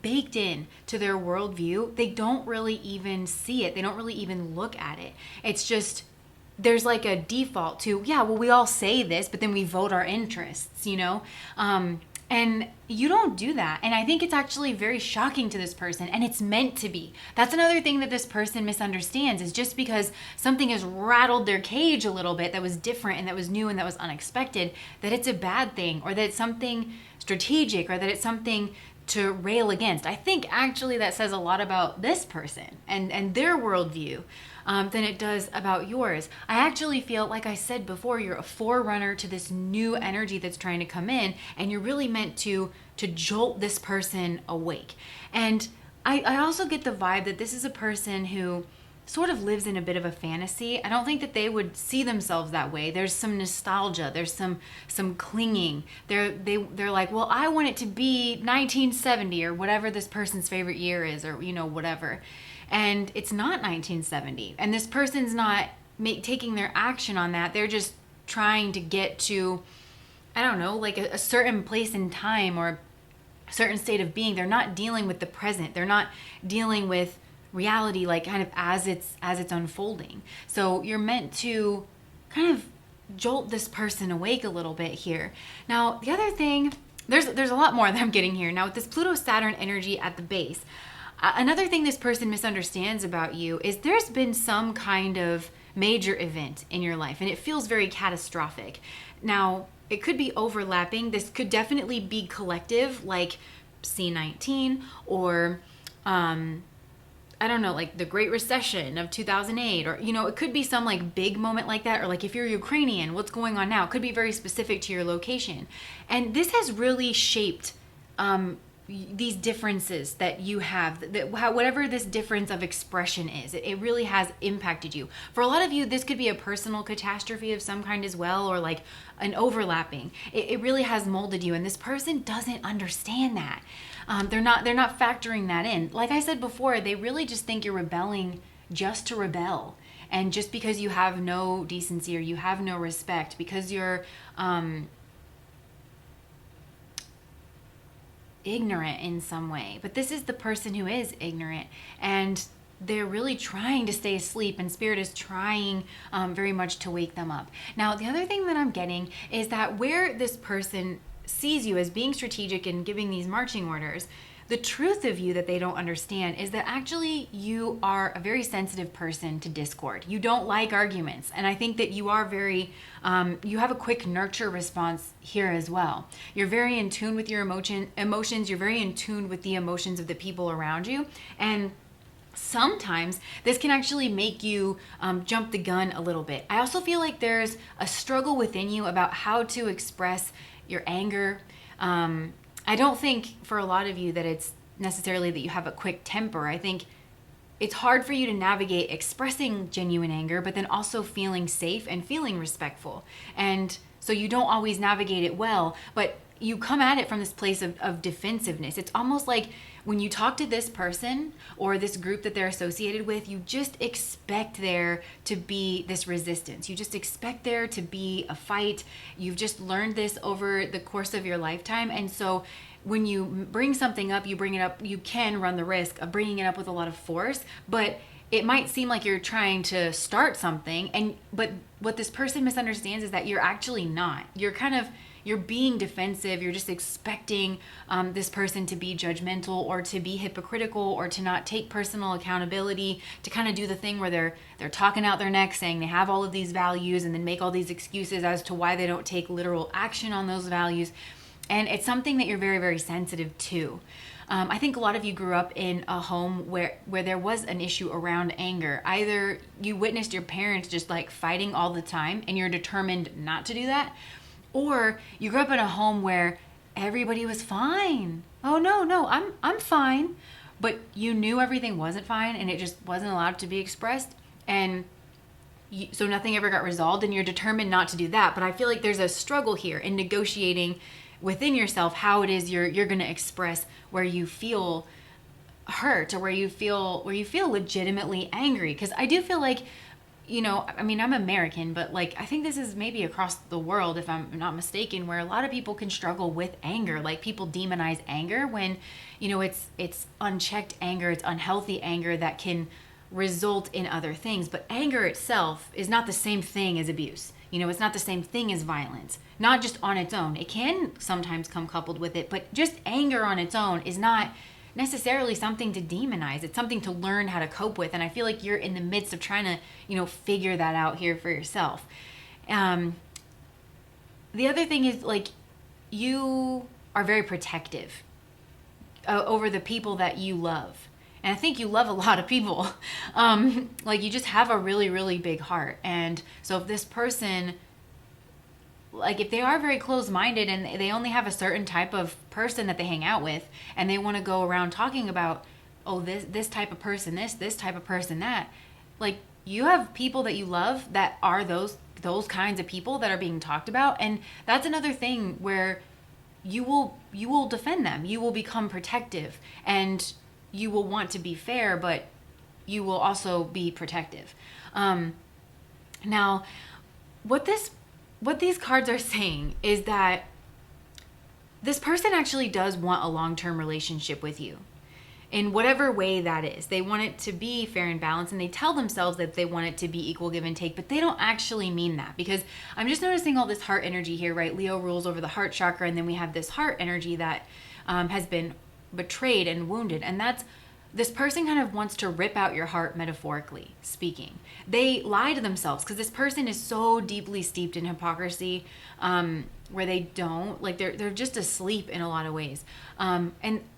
baked in to their worldview, they don't really even see it. They don't really even look at it. It's just, there's like a default to, yeah, well, we all say this, but then we vote our interests, and you don't do that. And I think it's actually very shocking to this person, and it's meant to be. That's another thing that this person misunderstands, is just because something has rattled their cage a little bit that was different and that was new and that was unexpected, that it's a bad thing, or that it's something strategic, or that it's something to rail against. I think actually that says a lot about this person and their worldview than it does about yours. I actually feel, like I said before, you're a forerunner to this new energy that's trying to come in, and you're really meant to jolt this person awake. And I also get the vibe that this is a person who sort of lives in a bit of a fantasy. I don't think that they would see themselves that way. There's some nostalgia. There's some clinging. They're like, well, I want it to be 1970 or whatever this person's favorite year is, or whatever. And it's not 1970. And this person's not taking their action on that. They're just trying to get to, I don't know, like a certain place in time or a certain state of being. They're not dealing with the present. They're not dealing with reality, like kind of as it's unfolding. So you're meant to kind of jolt this person awake a little bit here. Now, the other thing, there's a lot more that I'm getting here. Now, with this Pluto-Saturn energy at the base, another thing this person misunderstands about you is there's been some kind of major event in your life, and it feels very catastrophic. Now, it could be overlapping. This could definitely be collective, like C19, or I don't know, like the Great Recession of 2008, or, it could be some like big moment like that, or like if you're Ukrainian, what's going on now? It could be very specific to your location. And this has really shaped these differences that you have, whatever this difference of expression is, it really has impacted you. For a lot of you, this could be a personal catastrophe of some kind as well, or like an overlapping. It really has molded you, and this person doesn't understand that. They're not factoring that in. Like I said before, they really just think you're rebelling just to rebel. And just because you have no decency or you have no respect, because you're ignorant in some way. But this is the person who is ignorant, and they're really trying to stay asleep, and Spirit is trying very much to wake them up. Now, the other thing that I'm getting is that where this person sees you as being strategic and giving these marching orders, the truth of you that they don't understand is that actually you are a very sensitive person to discord. You don't like arguments. And I think that you are very, you have a quick nurture response here as well. You're very in tune with your emotions. You're very in tune with the emotions of the people around you. And sometimes this can actually make you jump the gun a little bit. I also feel like there's a struggle within you about how to express your anger. I don't think for a lot of you that it's necessarily that you have a quick temper. I think it's hard for you to navigate expressing genuine anger, but then also feeling safe and feeling respectful. And so you don't always navigate it well, but you come at it from this place of defensiveness. It's almost like when you talk to this person or this group that they're associated with, you just expect there to be this resistance. You just expect there to be a fight. You've just learned this over the course of your lifetime. And so when you bring something up, you bring it up, you can run the risk of bringing it up with a lot of force, but it might seem like you're trying to start something. But what this person misunderstands is that you're actually not. You're being defensive. You're just expecting this person to be judgmental or to be hypocritical or to not take personal accountability, to kind of do the thing where they're talking out their neck saying they have all of these values and then make all these excuses as to why they don't take literal action on those values. And it's something that you're very, very sensitive to. I think a lot of you grew up in a home where there was an issue around anger. Either you witnessed your parents just like fighting all the time and you're determined not to do that, or you grew up in a home where everybody was fine. Oh, no, I'm fine. But you knew everything wasn't fine and it just wasn't allowed to be expressed. And so nothing ever got resolved, and you're determined not to do that. But I feel like there's a struggle here in negotiating within yourself how it is you're going to express where you feel hurt or where you feel legitimately angry. Because I do feel like, I'm American, but like I think this is maybe across the world, if I'm not mistaken, where a lot of people can struggle with anger. Like people demonize anger when, it's unchecked anger, it's unhealthy anger that can result in other things. But anger itself is not the same thing as abuse. It's not the same thing as violence, not just on its own. It can sometimes come coupled with it, but just anger on its own is not necessarily something to demonize. It's something to learn how to cope with. And I feel like you're in the midst of trying to, figure that out here for yourself. The other thing is like you are very protective over the people that you love. And I think you love a lot of people. Like you just have a really, really big heart. And so if this person, like if they are very closed-minded and they only have a certain type of person that they hang out with, and they want to go around talking about, oh, this type of person, this type of person, that, like you have people that you love that are those kinds of people that are being talked about. And that's another thing where you will defend them. You will become protective and you will want to be fair, but you will also be protective. Now, what these cards are saying is that this person actually does want a long-term relationship with you. In whatever way that is. They want it to be fair and balanced, and they tell themselves that they want it to be equal give and take, but they don't actually mean that, because I'm just noticing all this heart energy here, right? Leo rules over the heart chakra, and then we have this heart energy that has been betrayed and wounded, and this person kind of wants to rip out your heart, metaphorically speaking. They lie to themselves because this person is so deeply steeped in hypocrisy, where they don't, like, they're just asleep in a lot of ways.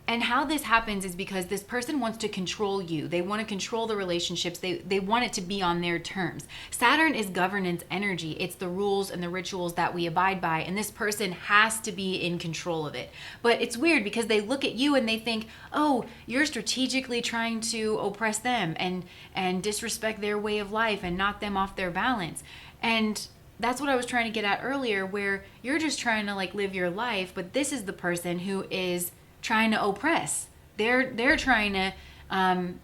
And how this happens is because this person wants to control you. They want to control the relationships. They want it to be on their terms. Saturn is governance energy. It's the rules and the rituals that we abide by. And this person has to be in control of it. But it's weird because they look at you and they think, oh, you're strategically trying to oppress them and disrespect their way of life and knock them off their balance. And that's what I was trying to get at earlier, where you're just trying to like live your life, but this is the person who is trying to oppress. They're trying to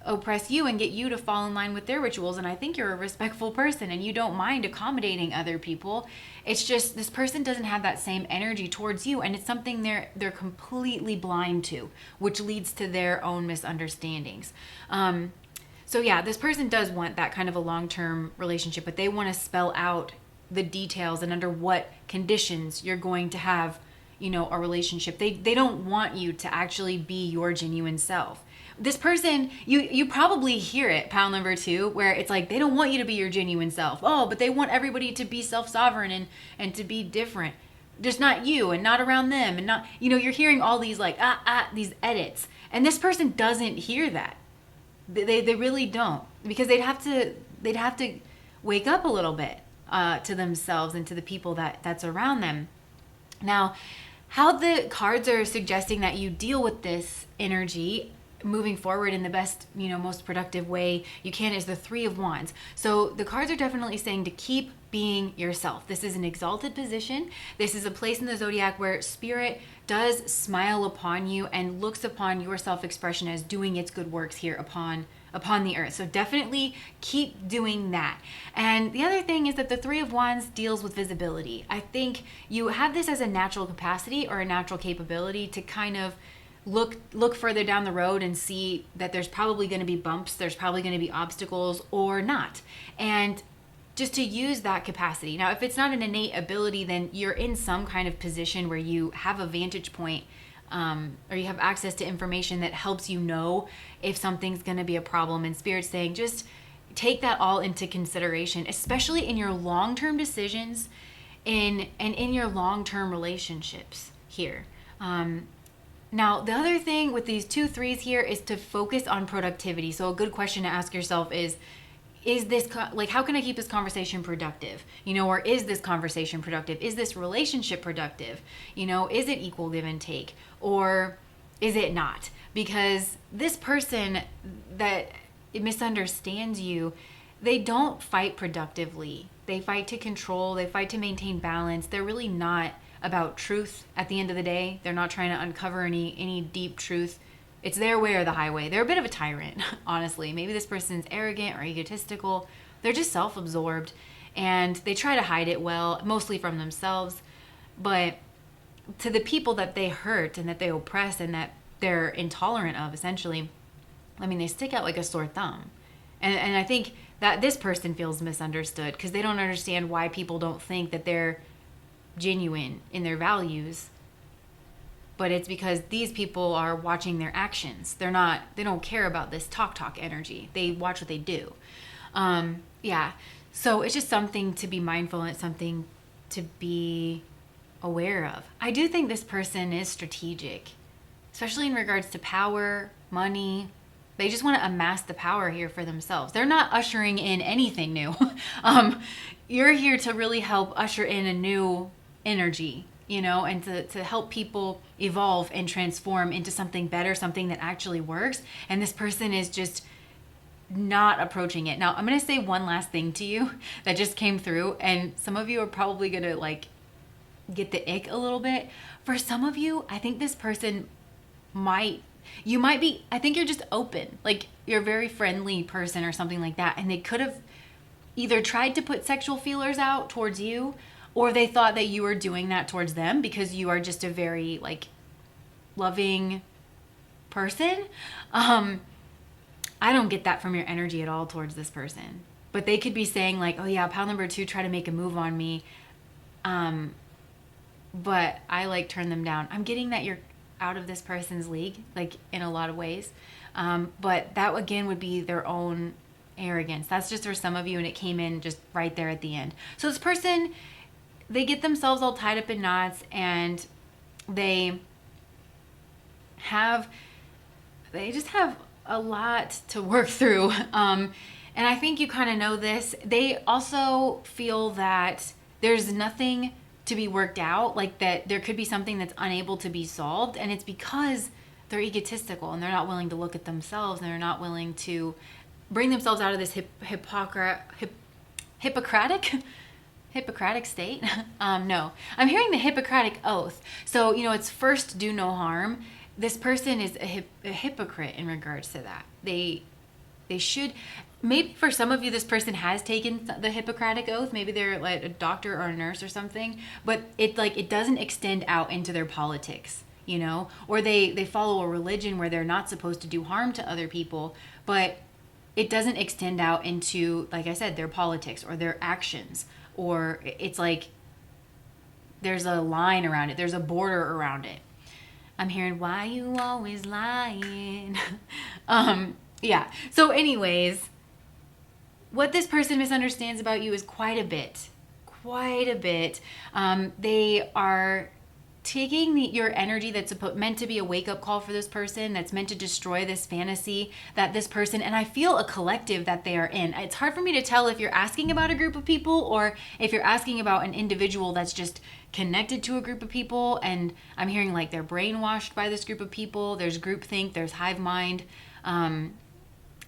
oppress you and get you to fall in line with their rituals. And I think you're a respectful person and you don't mind accommodating other people. It's just this person doesn't have that same energy towards you, and it's something they're completely blind to, which leads to their own misunderstandings. So yeah, this person does want that kind of a long-term relationship, but they want to spell out the details and under what conditions you're going to have, a relationship. They don't want you to actually be your genuine self. This person, you probably hear it, pile number 2, where it's like they don't want you to be your genuine self. Oh, but they want everybody to be self-sovereign and to be different. Just not you and not around them and not, you're hearing all these like, these edits. And this person doesn't hear that. They really don't, because they'd have to wake up a little bit to themselves and to the people that's around them. Now, how the cards are suggesting that you deal with this energy moving forward in the best, most productive way you can is the 3 of Wands. So the cards are definitely saying to keep being yourself. This is an exalted position. This is a place in the zodiac where spirit does smile upon you and looks upon your self-expression as doing its good works here upon the earth. So definitely keep doing that. And the other thing is that the 3 of Wands deals with visibility. I think you have this as a natural capacity or a natural capability to kind of look further down the road and see that there's probably going to be bumps, there's probably going to be obstacles or not. And just to use that capacity. Now, if it's not an innate ability, then you're in some kind of position where you have a vantage point, or you have access to information that helps you know if something's going to be a problem. And Spirit's saying just take that all into consideration, especially in your long-term decisions and in your long-term relationships here. Now, the other thing with these 2 3s here is to focus on productivity. So a good question to ask yourself is this, like, how can I keep this conversation productive? Or is this conversation productive? Is this relationship productive? Is it equal give and take? Or is it not? Because this person that misunderstands you, they don't fight productively. They fight to control. They fight to maintain balance. They're really not about truth at the end of the day. They're not trying to uncover any deep truth. It's their way or the highway. They're a bit of a tyrant, honestly. Maybe this person's arrogant or egotistical. They're just self-absorbed, and they try to hide it well, mostly from themselves. But to the people that they hurt and that they oppress and that they're intolerant of, essentially, they stick out like a sore thumb. And I think that this person feels misunderstood because they don't understand why people don't think that they're genuine in their values. But it's because these people are watching their actions. They don't care about this talk energy. They watch what they do. So it's just something to be mindful and it's something to be aware of. I do think this person is strategic, especially in regards to power, money. They just want to amass the power here for themselves. They're not ushering in anything new. You're here to really help usher in a new energy, and to help people evolve and transform into something better, something that actually works. And this person is just not approaching it. Now, I'm going to say one last thing to you that just came through, and some of you are probably going to get the ick a little bit. For some of you, I think this person might, You might be, I think you're just open. Like, you're a very friendly person or something like that. And they could have either tried to put sexual feelers out towards you, or they thought that you were doing that towards them because you are just a very, like, loving person. I don't get that from your energy at all towards this person. But they could be saying, like, oh yeah, pile number 2 tried to make a move on me. But I, like, turned them down. I'm getting that you're out of this person's league, like, in a lot of ways. But that, again, would be their own arrogance. That's just for some of you, and it came in just right there at the end. So this person, they get themselves all tied up in knots, and they just have a lot to work through. And I think you kind of know this. They also feel that there's nothing to be worked out, like that there could be something that's unable to be solved, and it's because they're egotistical and they're not willing to look at themselves, and they're not willing to bring themselves out of this Hippocratic state. No, I'm hearing the Hippocratic oath. So, it's first do no harm. This person is a hypocrite in regards to that. They should, maybe for some of you, this person has taken the Hippocratic oath. Maybe they're like a doctor or a nurse or something, but it doesn't extend out into their politics, or they follow a religion where they're not supposed to do harm to other people, but it doesn't extend out into, like I said, their politics or their actions, or it's like there's a line around it. There's a border around it. I'm hearing, why you always lying? Yeah. So anyways, what this person misunderstands about you is quite a bit. They are taking your energy that's meant to be a wake-up call for this person, that's meant to destroy this fantasy that this person, and I feel a collective that they are in. It's hard for me to tell if you're asking about a group of people or if you're asking about an individual that's just connected to a group of people, and I'm hearing like they're brainwashed by this group of people. There's groupthink, there's hive mind,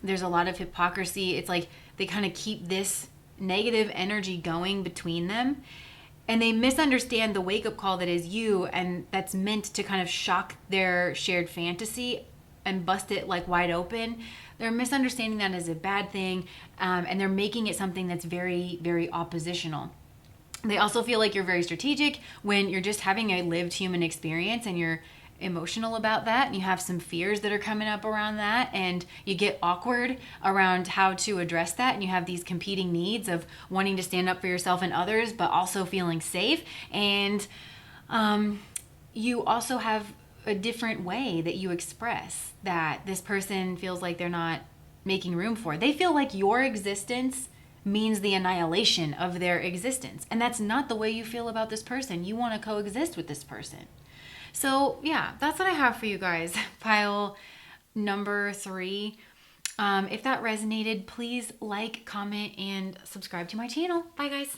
there's a lot of hypocrisy. It's like they kind of keep this negative energy going between them. And they misunderstand the wake-up call that is you, and that's meant to kind of shock their shared fantasy and bust it like wide open. They're misunderstanding that as a bad thing, and they're making it something that's very, very oppositional. They also feel like you're very strategic when you're just having a lived human experience and you're emotional about that, and you have some fears that are coming up around that, and you get awkward around how to address that, and you have these competing needs of wanting to stand up for yourself and others but also feeling safe, and you also have a different way that you express that this person feels like they're not making room for. They feel like your existence means the annihilation of their existence, and that's not the way you feel about this person. You want to coexist with this person. So yeah, that's what I have for you guys. Pile number 3. If that resonated, please like, comment, and subscribe to my channel. Bye guys.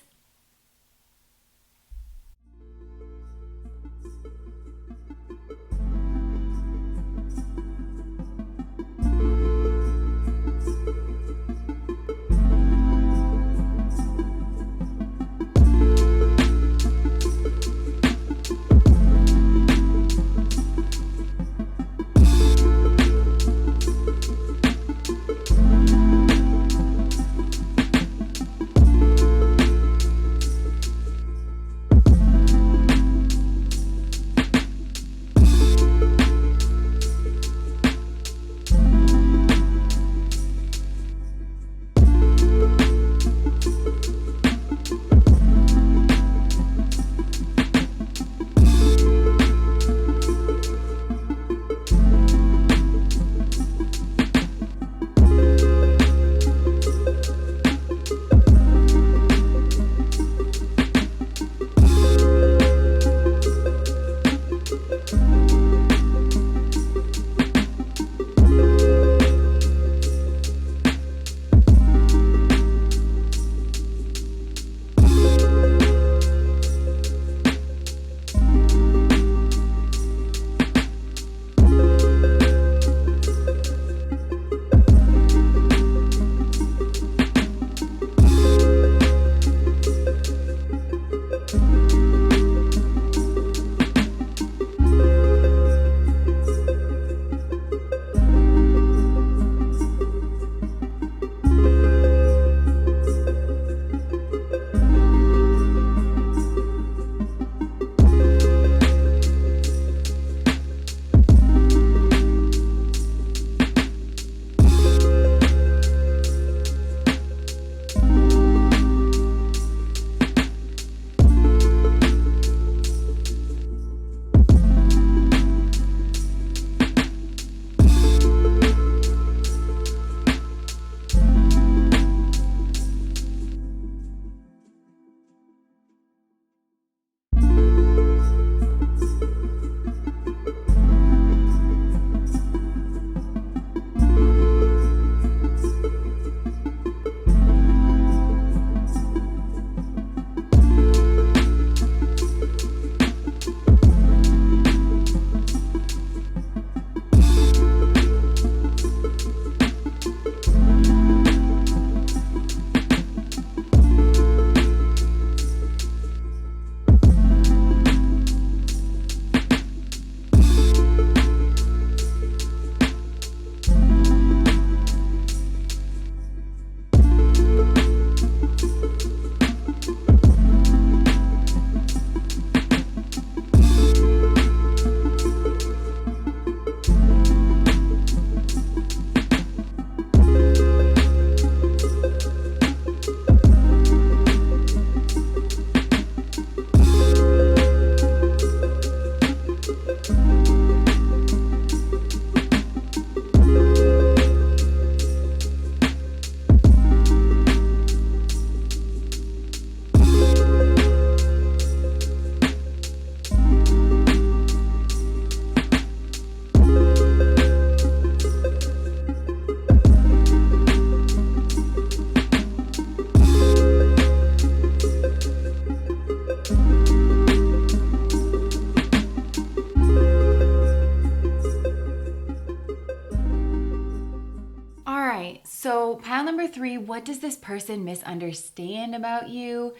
what does this person misunderstand about you?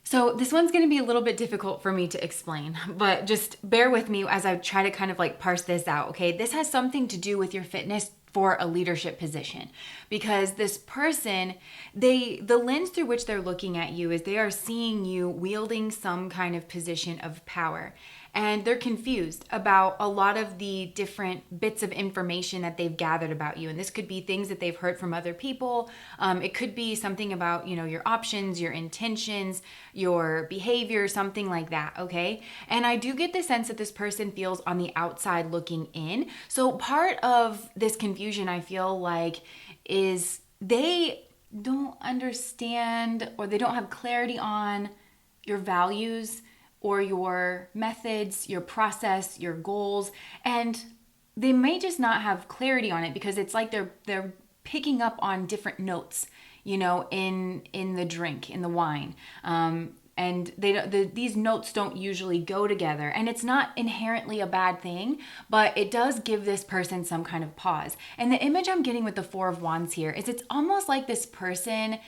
So this one's going to be a little bit difficult for me to explain, but just bear with me as I try to kind of like parse this out, okay? This has something to do with your fitness for a leadership position, because this person, the lens through which they're looking at you is they are seeing you wielding some kind of position of power. And they're confused about a lot of the different bits of information that they've gathered about you. And this could be things that they've heard from other people. It could be something about, your options, your intentions, your behavior, something like that, okay? And I do get the sense that this person feels on the outside looking in. So part of this confusion, I feel like, is they don't understand, or they don't have clarity on your values or your methods, your process, your goals, and they may just not have clarity on it because it's like they're picking up on different notes, in the drink, in the wine, and these notes don't usually go together, and it's not inherently a bad thing, but it does give this person some kind of pause. And the image I'm getting with the Four of Wands here is it's almost like this person,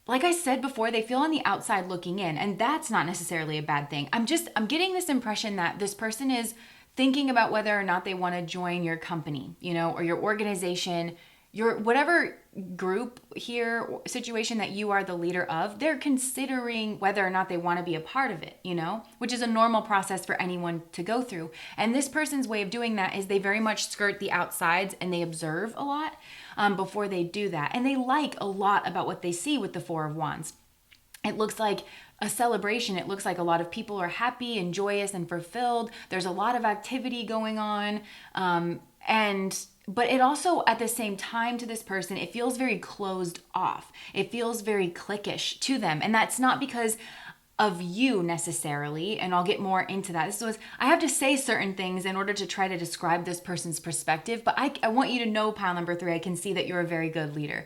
like I said before, they feel on the outside looking in, and that's not necessarily a bad thing. I'm getting this impression that this person is thinking about whether or not they want to join your company, or your organization, your whatever group here, situation that you are the leader of. They're considering whether or not they want to be a part of it, which is a normal process for anyone to go through. And this person's way of doing that is they very much skirt the outsides and they observe a lot before they do that. And they like a lot about what they see with the Four of Wands. It looks like a celebration. It looks like a lot of people are happy and joyous and fulfilled. There's a lot of activity going on. But it also, at the same time, to this person, it feels very closed off. It feels very cliquish to them. And that's not because of you necessarily, and I'll get more into that. I have to say certain things in order to try to describe this person's perspective, but I want you to know, pile number 3, I can see that you're a very good leader.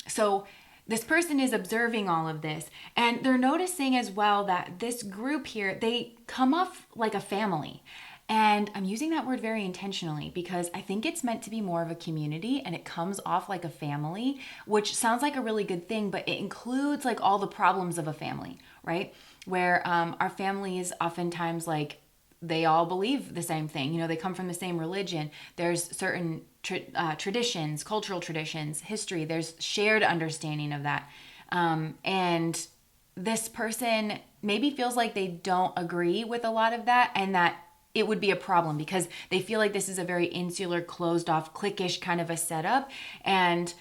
So this person is observing all of this, and they're noticing as well that this group here, they come off like a family. And I'm using that word very intentionally because I think it's meant to be more of a community, and it comes off like a family, which sounds like a really good thing, but it includes like all the problems of a family, right? Where our families oftentimes, like, they all believe the same thing. They come from the same religion. There's certain traditions, cultural traditions, history. There's shared understanding of that. And this person maybe feels like they don't agree with a lot of that, and that it would be a problem because they feel like this is a very insular, closed off, cliquish kind of a setup. And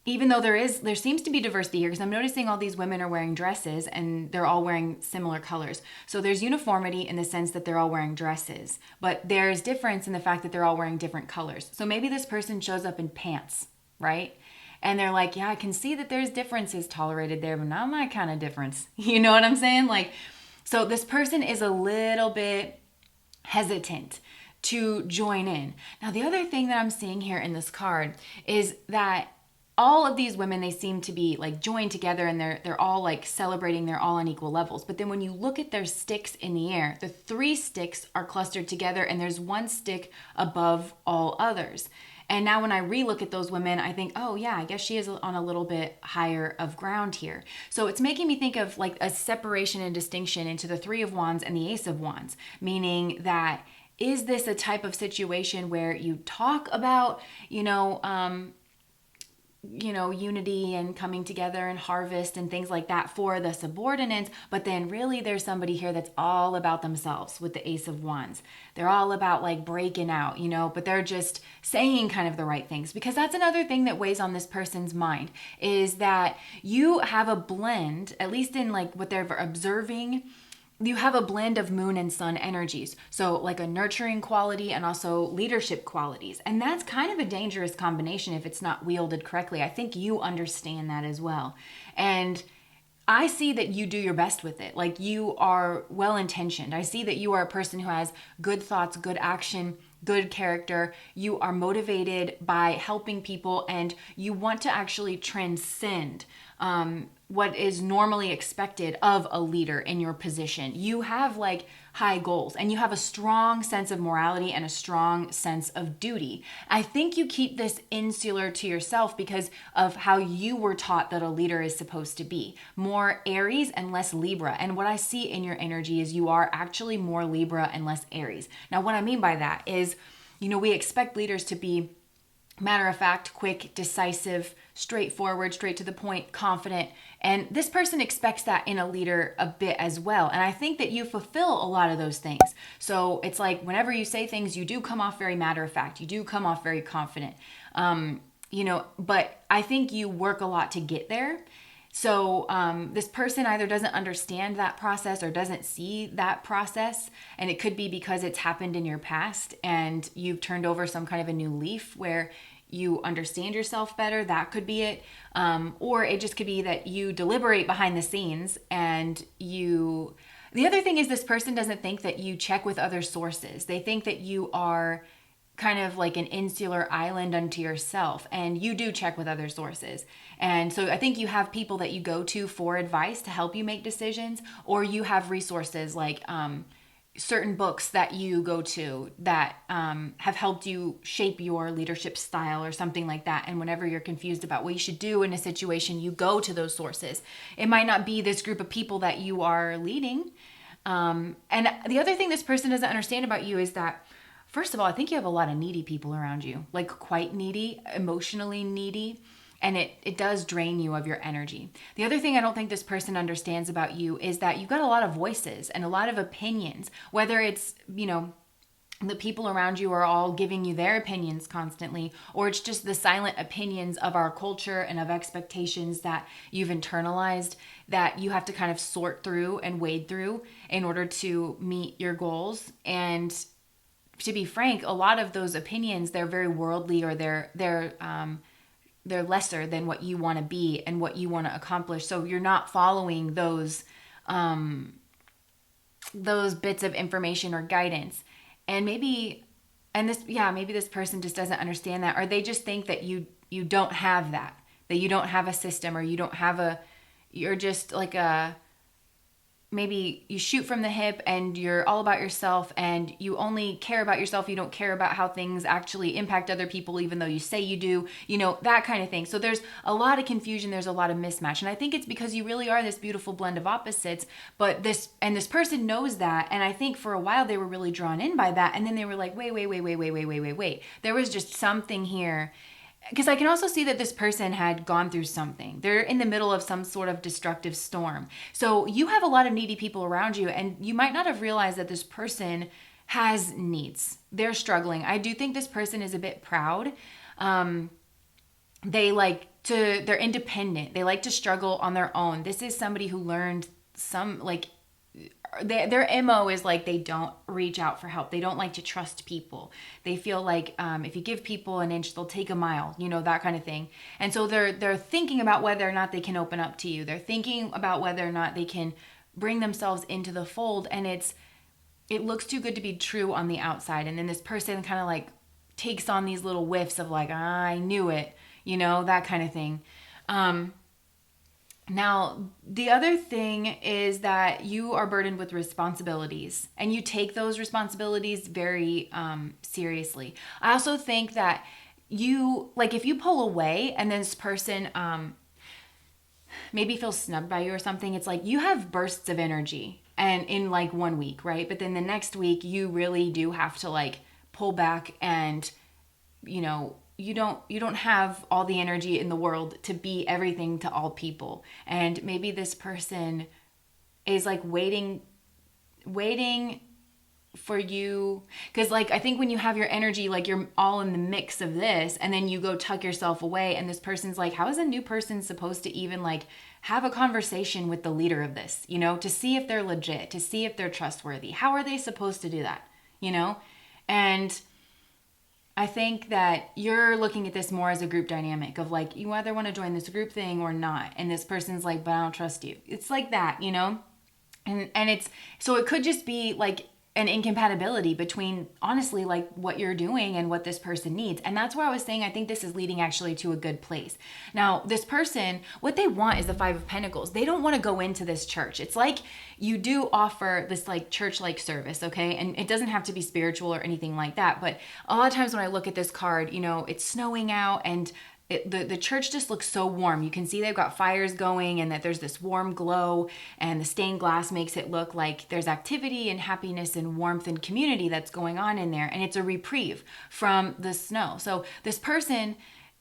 even though there seems to be diversity here, because I'm noticing all these women are wearing dresses and they're all wearing similar colors. So there's uniformity in the sense that they're all wearing dresses, but there's difference in the fact that they're all wearing different colors. So maybe this person shows up in pants, right? And they're like, yeah, I can see that there's differences tolerated there, but not my kind of difference. You know what I'm saying? So this person is a little bit hesitant to join in. Now, the other thing that I'm seeing here in this card is that all of these women, they seem to be like joined together, and they're all like celebrating, they're all on equal levels. But then when you look at their sticks in the air, the 3 sticks are clustered together, and there's 1 stick above all others. And now when I relook at those women, I think, oh yeah, I guess she is on a little bit higher of ground here. So it's making me think of like a separation and distinction into the 3 of Wands and the Ace of Wands, meaning that, is this a type of situation where you talk about, unity and coming together and harvest and things like that for the subordinates, but then really there's somebody here that's all about themselves with the Ace of Wands. They're all about like breaking out, but they're just saying kind of the right things, because that's another thing that weighs on this person's mind, is that you have a blend, at least in like what they're observing, you have a blend of moon and sun energies. So like a nurturing quality and also leadership qualities. And that's kind of a dangerous combination if it's not wielded correctly. I think you understand that as well. And I see that you do your best with it. Like, you are well-intentioned. I see that you are a person who has good thoughts, good action, good character. You are motivated by helping people, and you want to actually transcend what is normally expected of a leader in your position. You have like high goals and you have a strong sense of morality and a strong sense of duty. I think you keep this insular to yourself because of how you were taught that a leader is supposed to be. More Aries and less Libra. And what I see in your energy is you are actually more Libra and less Aries. Now, what I mean by that is, we expect leaders to be matter of fact, quick, decisive, straightforward, straight to the point, confident. And this person expects that in a leader a bit as well. And I think that you fulfill a lot of those things. So it's like whenever you say things, you do come off very matter of fact. You do come off very confident. But I think you work a lot to get there. So this person either doesn't understand that process or doesn't see that process. And it could be because it's happened in your past and you've turned over some kind of a new leaf where you understand yourself better. That could be it. Or it just could be that you deliberate behind the scenes and you... The other thing is this person doesn't think that you check with other sources. They think that you are kind of like an insular island unto yourself, and you do check with other sources. And so I think you have people that you go to for advice to help you make decisions, or you have resources like certain books that you go to that have helped you shape your leadership style or something like that. And whenever you're confused about what you should do in a situation, you go to those sources. It might not be this group of people that you are leading. And the other thing this person doesn't understand about you is that, first of all, I think you have a lot of needy people around you, like quite needy, emotionally needy, and it does drain you of your energy. The other thing I don't think this person understands about you is that you've got a lot of voices and a lot of opinions, whether it's, the people around you are all giving you their opinions constantly, or it's just the silent opinions of our culture and of expectations that you've internalized that you have to kind of sort through and wade through in order to meet your goals. And to be frank, a lot of those opinions, they're very worldly, or they're lesser than what you want to be and what you want to accomplish. So you're not following those bits of information or guidance. And maybe this person just doesn't understand that, or they just think that you don't have that you don't have a system, or you're just like maybe you shoot from the hip and you're all about yourself and you only care about yourself. You don't care about how things actually impact other people, even though you say you do, that kind of thing. So there's a lot of confusion. There's a lot of mismatch. And I think it's because you really are this beautiful blend of opposites, but this person knows that. And I think for a while they were really drawn in by that. And then they were like, wait. There was just something here. Because I can also see that this person had gone through something. They're in the middle of some sort of destructive storm. So you have a lot of needy people around you, and you might not have realized that this person has needs. They're struggling. I do think this person is a bit proud. They're independent. They like to struggle on their own. This is somebody who learned their MO is like they don't reach out for help. They don't like to trust people. They feel like if you give people an inch, they'll take a mile, that kind of thing. And so they're thinking about whether or not they can open up to you. They're thinking about whether or not they can bring themselves into the fold. And it looks too good to be true on the outside. And then this person kind of like takes on these little whiffs of like, I knew it, that kind of thing. Now, the other thing is that you are burdened with responsibilities, and you take those responsibilities very seriously. I also think that if you pull away and this person maybe feels snubbed by you or something, it's like you have bursts of energy and in like 1 week, right? But then the next week you really do have to like pull back, and you don't have all the energy in the world to be everything to all people. And maybe this person is like waiting for you, because like I think when you have your energy, like you're all in the mix of this, and then you go tuck yourself away, and this person's like, how is a new person supposed to even like have a conversation with the leader of this, to see if they're legit, to see if they're trustworthy? How are they supposed to do that? And I think that you're looking at this more as a group dynamic of like, you either want to join this group thing or not. And this person's like, but I don't trust you. It's like that, And it's, so it could just be like an incompatibility between, honestly, like what you're doing and what this person needs. And that's where I was saying, I think this is leading actually to a good place. Now, this person, what they want is the Five of Pentacles. They don't want to go into this church. It's like you do offer this like church-like service, okay? And it doesn't have to be spiritual or anything like that. But a lot of times when I look at this card, you know, it's snowing out and the church just looks so warm. You can see they've got fires going and that there's this warm glow, and the stained glass makes it look like there's activity and happiness and warmth and community that's going on in there. And it's a reprieve from the snow. So this person,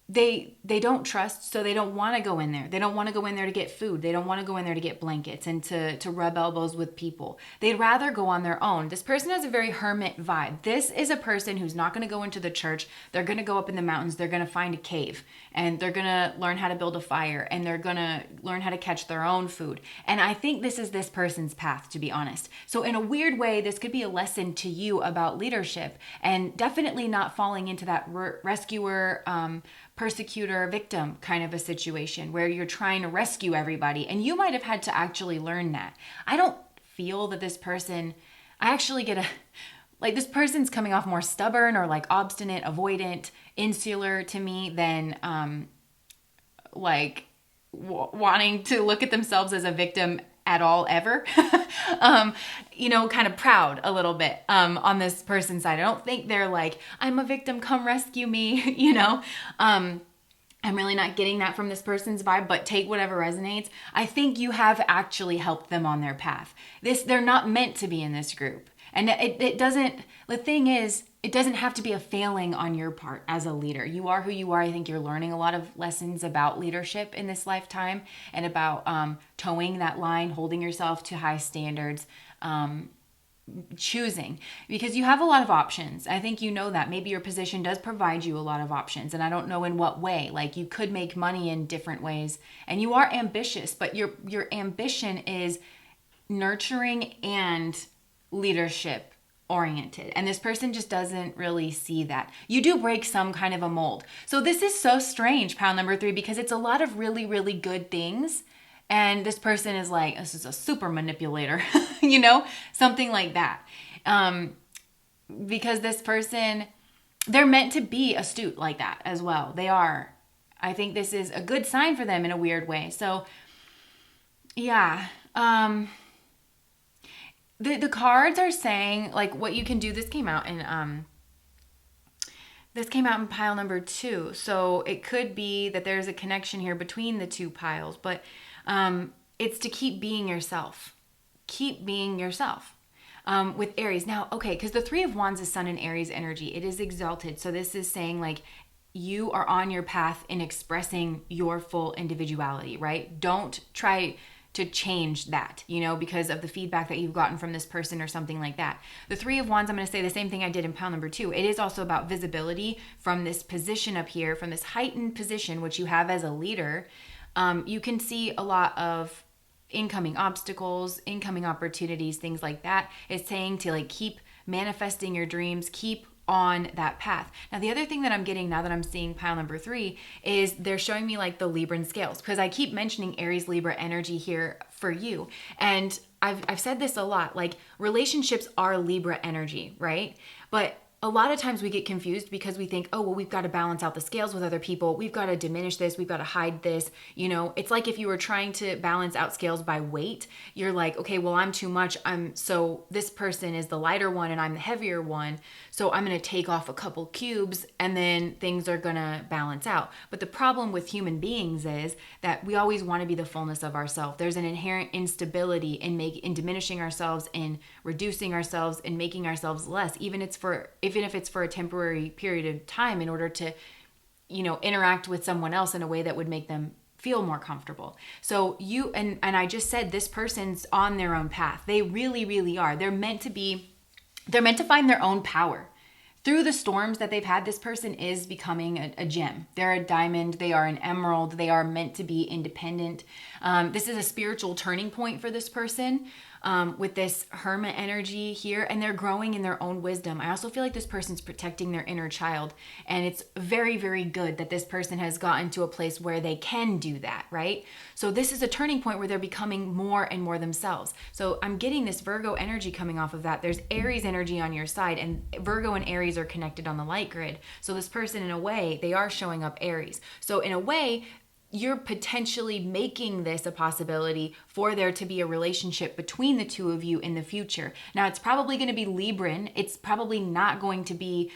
they don't trust, so they don't want to go in there. They don't want to go in there to get food. They don't want to go in there to get blankets and to rub elbows with people. They'd rather go on their own. This person has a very hermit vibe. This is a person who's not going to go into the church. They're going to go up in the mountains. They're going to find a cave, and they're going to learn how to build a fire, and they're going to learn how to catch their own food. And I think this is this person's path, to be honest. So in a weird way, this could be a lesson to you about leadership, and definitely not falling into that rescuer, persecutor, victim kind of a situation where you're trying to rescue everybody. And you might have had to actually learn that. I don't feel that this person, I actually get like this person's coming off more stubborn or like obstinate, avoidant, insular to me than wanting to look at themselves as a victim at all ever. You know, kind of proud a little bit on this person's side. I don't think they're like, I'm a victim, come rescue me, you know. I'm really not getting that from this person's vibe, but take whatever resonates. I think you have actually helped them on their path. They're not meant to be in this group. And it doesn't, the thing is, it doesn't have to be a failing on your part as a leader. You are who you are. I think you're learning a lot of lessons about leadership in this lifetime and about towing that line, holding yourself to high standards, choosing, because you have a lot of options. I think you know that. Maybe your position does provide you a lot of options, and I don't know in what way. Like you could make money in different ways, and you are ambitious, but your ambition is nurturing and leadership oriented. And this person just doesn't really see that. You do break some kind of a mold. So this is so strange, pile number 3, because it's a lot of really, really good things. And this person is like, this is a super manipulator, you know, something like that. Because this person, they're meant to be astute like that as well. They are. I think this is a good sign for them in a weird way. So yeah, the cards are saying like what you can do. This came out in pile number 2. So it could be that there's a connection here between the two piles, but it's to keep being yourself. Keep being yourself. With Aries. Now, okay, because the 3 of Wands is Sun and Aries energy. It is exalted. So this is saying like you are on your path in expressing your full individuality, right? Don't try to change that, you know, because of the feedback that you've gotten from this person or something like that. The 3 of Wands, I'm going to say the same thing I did in pile number 2. It is also about visibility from this position up here, from this heightened position, which you have as a leader. You can see a lot of incoming obstacles, incoming opportunities, things like that. It's saying to like keep manifesting your dreams, keep on that path. Now, the other thing that I'm getting now that I'm seeing pile number 3 is they're showing me like the Libran scales, because I keep mentioning Aries Libra energy here for you. And I've said this a lot, like relationships are Libra energy, right? But a lot of times we get confused because we think, oh, well, we've got to balance out the scales with other people. We've got to diminish this. We've got to hide this. You know, it's like if you were trying to balance out scales by weight, you're like, okay, well, I'm too much. So this person is the lighter one and I'm the heavier one. So I'm going to take off a couple cubes and then things are going to balance out. But the problem with human beings is that we always want to be the fullness of ourselves. There's an inherent instability in diminishing ourselves, in reducing ourselves, in making ourselves less, even if it's for a temporary period of time, in order to, you know, interact with someone else in a way that would make them feel more comfortable. So you, and I just said, this person's on their own path. They really, really are. They're meant to find their own power. through the storms that they've had, this person is becoming a gem. They're a diamond. They are an emerald. They are meant to be independent. This is a spiritual turning point for this person with this hermit energy here, and they're growing in their own wisdom. I also feel like this person's protecting their inner child, and it's very, very good that this person has gotten to a place where they can do that, right? So this is a turning point where they're becoming more and more themselves. So I'm getting this Virgo energy coming off of that. There's Aries energy on your side, and Virgo and Aries are connected on the light grid. So this person, in a way, they are showing up Aries. So in a way, you're potentially making this a possibility for there to be a relationship between the two of you in the future. Now, it's probably going to be Libran. It's probably not going to be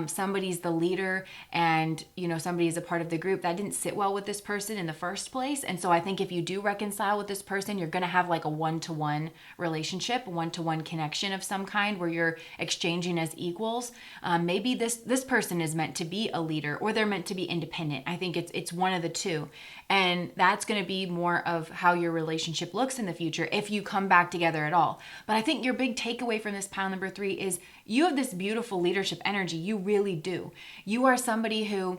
somebody's the leader and, somebody's a part of the group. That didn't sit well with this person in the first place. And so I think if you do reconcile with this person, you're going to have like a one-to-one relationship, one-to-one connection of some kind where you're exchanging as equals. Maybe this person is meant to be a leader, or they're meant to be independent. I think it's one of the two. And that's going to be more of how your relationship looks in the future if you come back together at all. But I think your big takeaway from this pile number 3 is you have this beautiful leadership energy. You really do. You are somebody who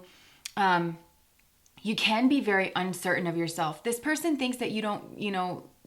you can be very uncertain of yourself. This person thinks that you don't,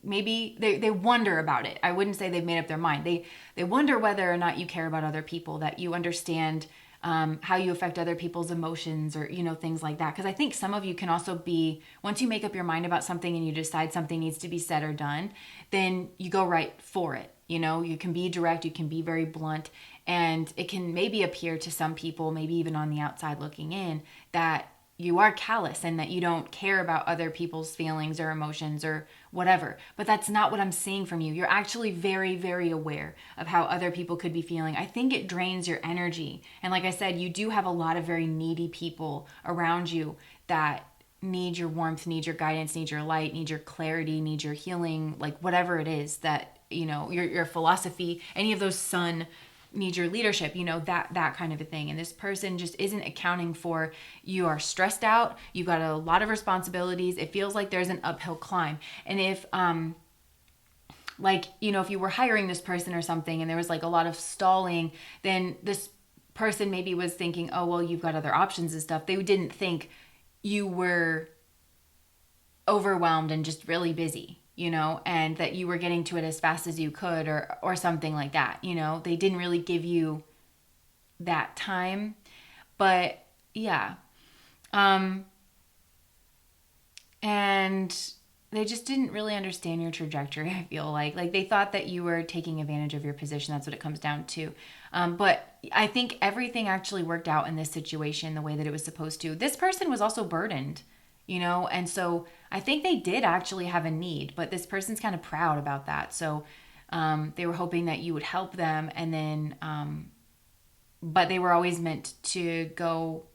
maybe they wonder about it. I wouldn't say they've made up their mind. They wonder whether or not you care about other people, that you understand how you affect other people's emotions, or, things like that. Because I think some of you can also be, once you make up your mind about something and you decide something needs to be said or done, then you go right for it. You can be direct, you can be very blunt, and it can maybe appear to some people, maybe even on the outside looking in, that you are callous and that you don't care about other people's feelings or emotions or whatever. But that's not what I'm seeing from you. You're actually very, very aware of how other people could be feeling. I think it drains your energy. And like I said, you do have a lot of very needy people around you that need your warmth, need your guidance, need your light, need your clarity, need your healing, like whatever it is that, your philosophy, any of those sun need your leadership, that kind of a thing. And this person just isn't accounting for, you are stressed out, you've got a lot of responsibilities, it feels like there's an uphill climb. And if if you were hiring this person or something and there was like a lot of stalling, then this person maybe was thinking, oh, well, you've got other options and stuff. They didn't think you were overwhelmed and just really busy, and that you were getting to it as fast as you could, or something like that. They didn't really give you that time. But yeah. And they just didn't really understand your trajectory, I feel like. Like, they thought that you were taking advantage of your position. That's what it comes down to. But I think everything actually worked out in this situation the way that it was supposed to. This person was also burdened, and so I think they did actually have a need, but this person's kind of proud about that. So they were hoping that you would help them, and then, but they were always meant to go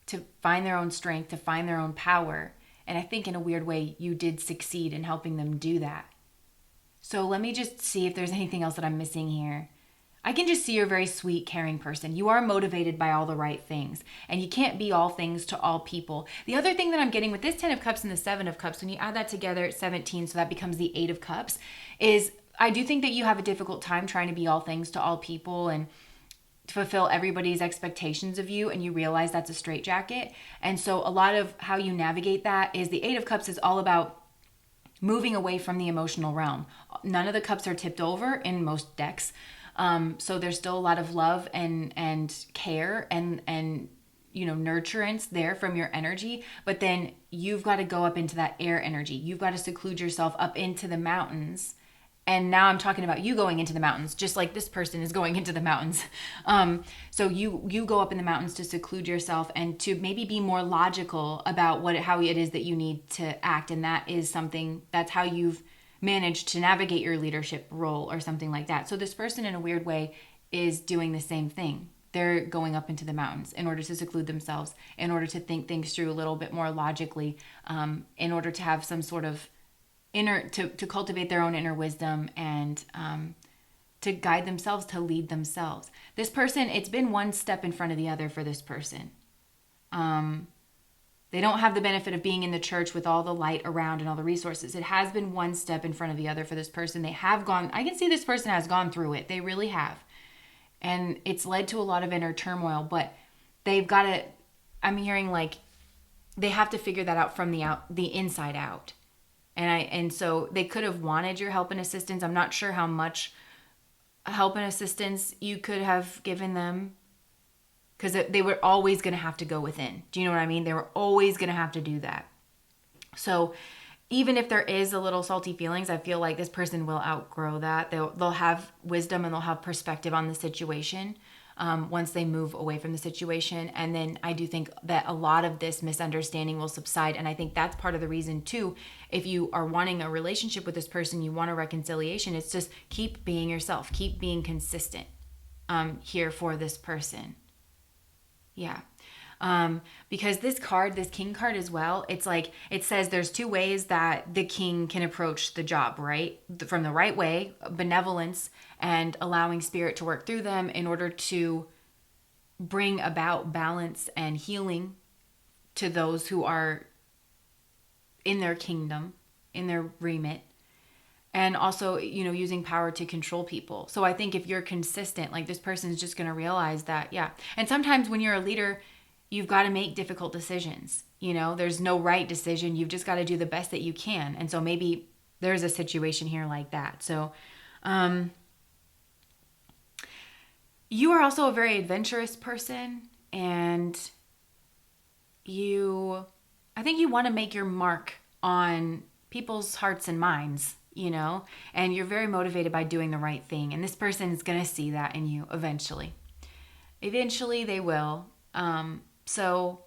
to find their own strength, to find their own power. And I think in a weird way, you did succeed in helping them do that. So let me just see if there's anything else that I'm missing here. I can just see you're a very sweet, caring person. You are motivated by all the right things, and you can't be all things to all people. The other thing that I'm getting with this 10 of Cups and the 7 of Cups, when you add that together, it's 17, so that becomes the 8 of Cups, is I do think that you have a difficult time trying to be all things to all people and fulfill everybody's expectations of you, and you realize that's a straitjacket. And so a lot of how you navigate that is the 8 of Cups is all about moving away from the emotional realm. None of the cups are tipped over in most decks. So there's still a lot of love and care and nurturance there from your energy. But then you've got to go up into that air energy. You've got to seclude yourself up into the mountains. And now I'm talking about you going into the mountains, just like this person is going into the mountains. So you go up in the mountains to seclude yourself and to maybe be more logical about how it is that you need to act. And that is something, that's how you've managed to navigate your leadership role or something like that. So this person, in a weird way, is doing the same thing. They're going up into the mountains in order to seclude themselves, in order to think things through a little bit more logically, in order to have some sort of to cultivate their own inner wisdom and to guide themselves, to lead themselves. This person, it's been one step in front of the other for this person. They don't have the benefit of being in the church with all the light around and all the resources. It has been one step in front of the other for this person. They have gone, I can see this person has gone through it. They really have. and it's led to a lot of inner turmoil, but they've got to, I'm hearing like they have to figure that out from the inside out. And so they could have wanted your help and assistance. I'm not sure how much help and assistance you could have given them, because they were always going to have to go within. Do you know what I mean? They were always going to have to do that. So even if there is a little salty feelings, I feel like this person will outgrow that. They'll have wisdom and they'll have perspective on the situation once they move away from the situation. And then I do think that a lot of this misunderstanding will subside. And I think that's part of the reason too, if you are wanting a relationship with this person, you want a reconciliation, it's just keep being yourself, keep being consistent here for this person. Yeah. Because this king card as well, it's like, it says there's two ways that the king can approach the job, right? From the right way, benevolence and allowing spirit to work through them in order to bring about balance and healing to those who are in their kingdom, in their remit. And also, using power to control people. So I think if you're consistent, like this person's just going to realize that, yeah. And sometimes when you're a leader, you've got to make difficult decisions. There's no right decision. You've just got to do the best that you can. And so maybe there's a situation here like that. So you are also a very adventurous person, and I think you want to make your mark on people's hearts and minds, and you're very motivated by doing the right thing. And this person is going to see that in you eventually. Eventually they will. So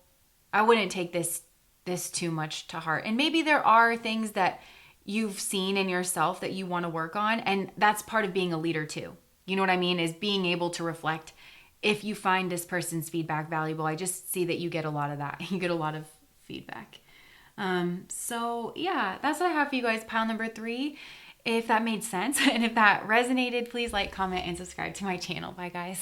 I wouldn't take this too much to heart. And maybe there are things that you've seen in yourself that you want to work on. And that's part of being a leader too. You know what I mean? Is being able to reflect. If you find this person's feedback valuable, I just see that you get a lot of that. You get a lot of feedback. So yeah, that's what I have for you guys. Pile number 3. If that made sense and if that resonated, please like, comment, and subscribe to my channel. Bye guys.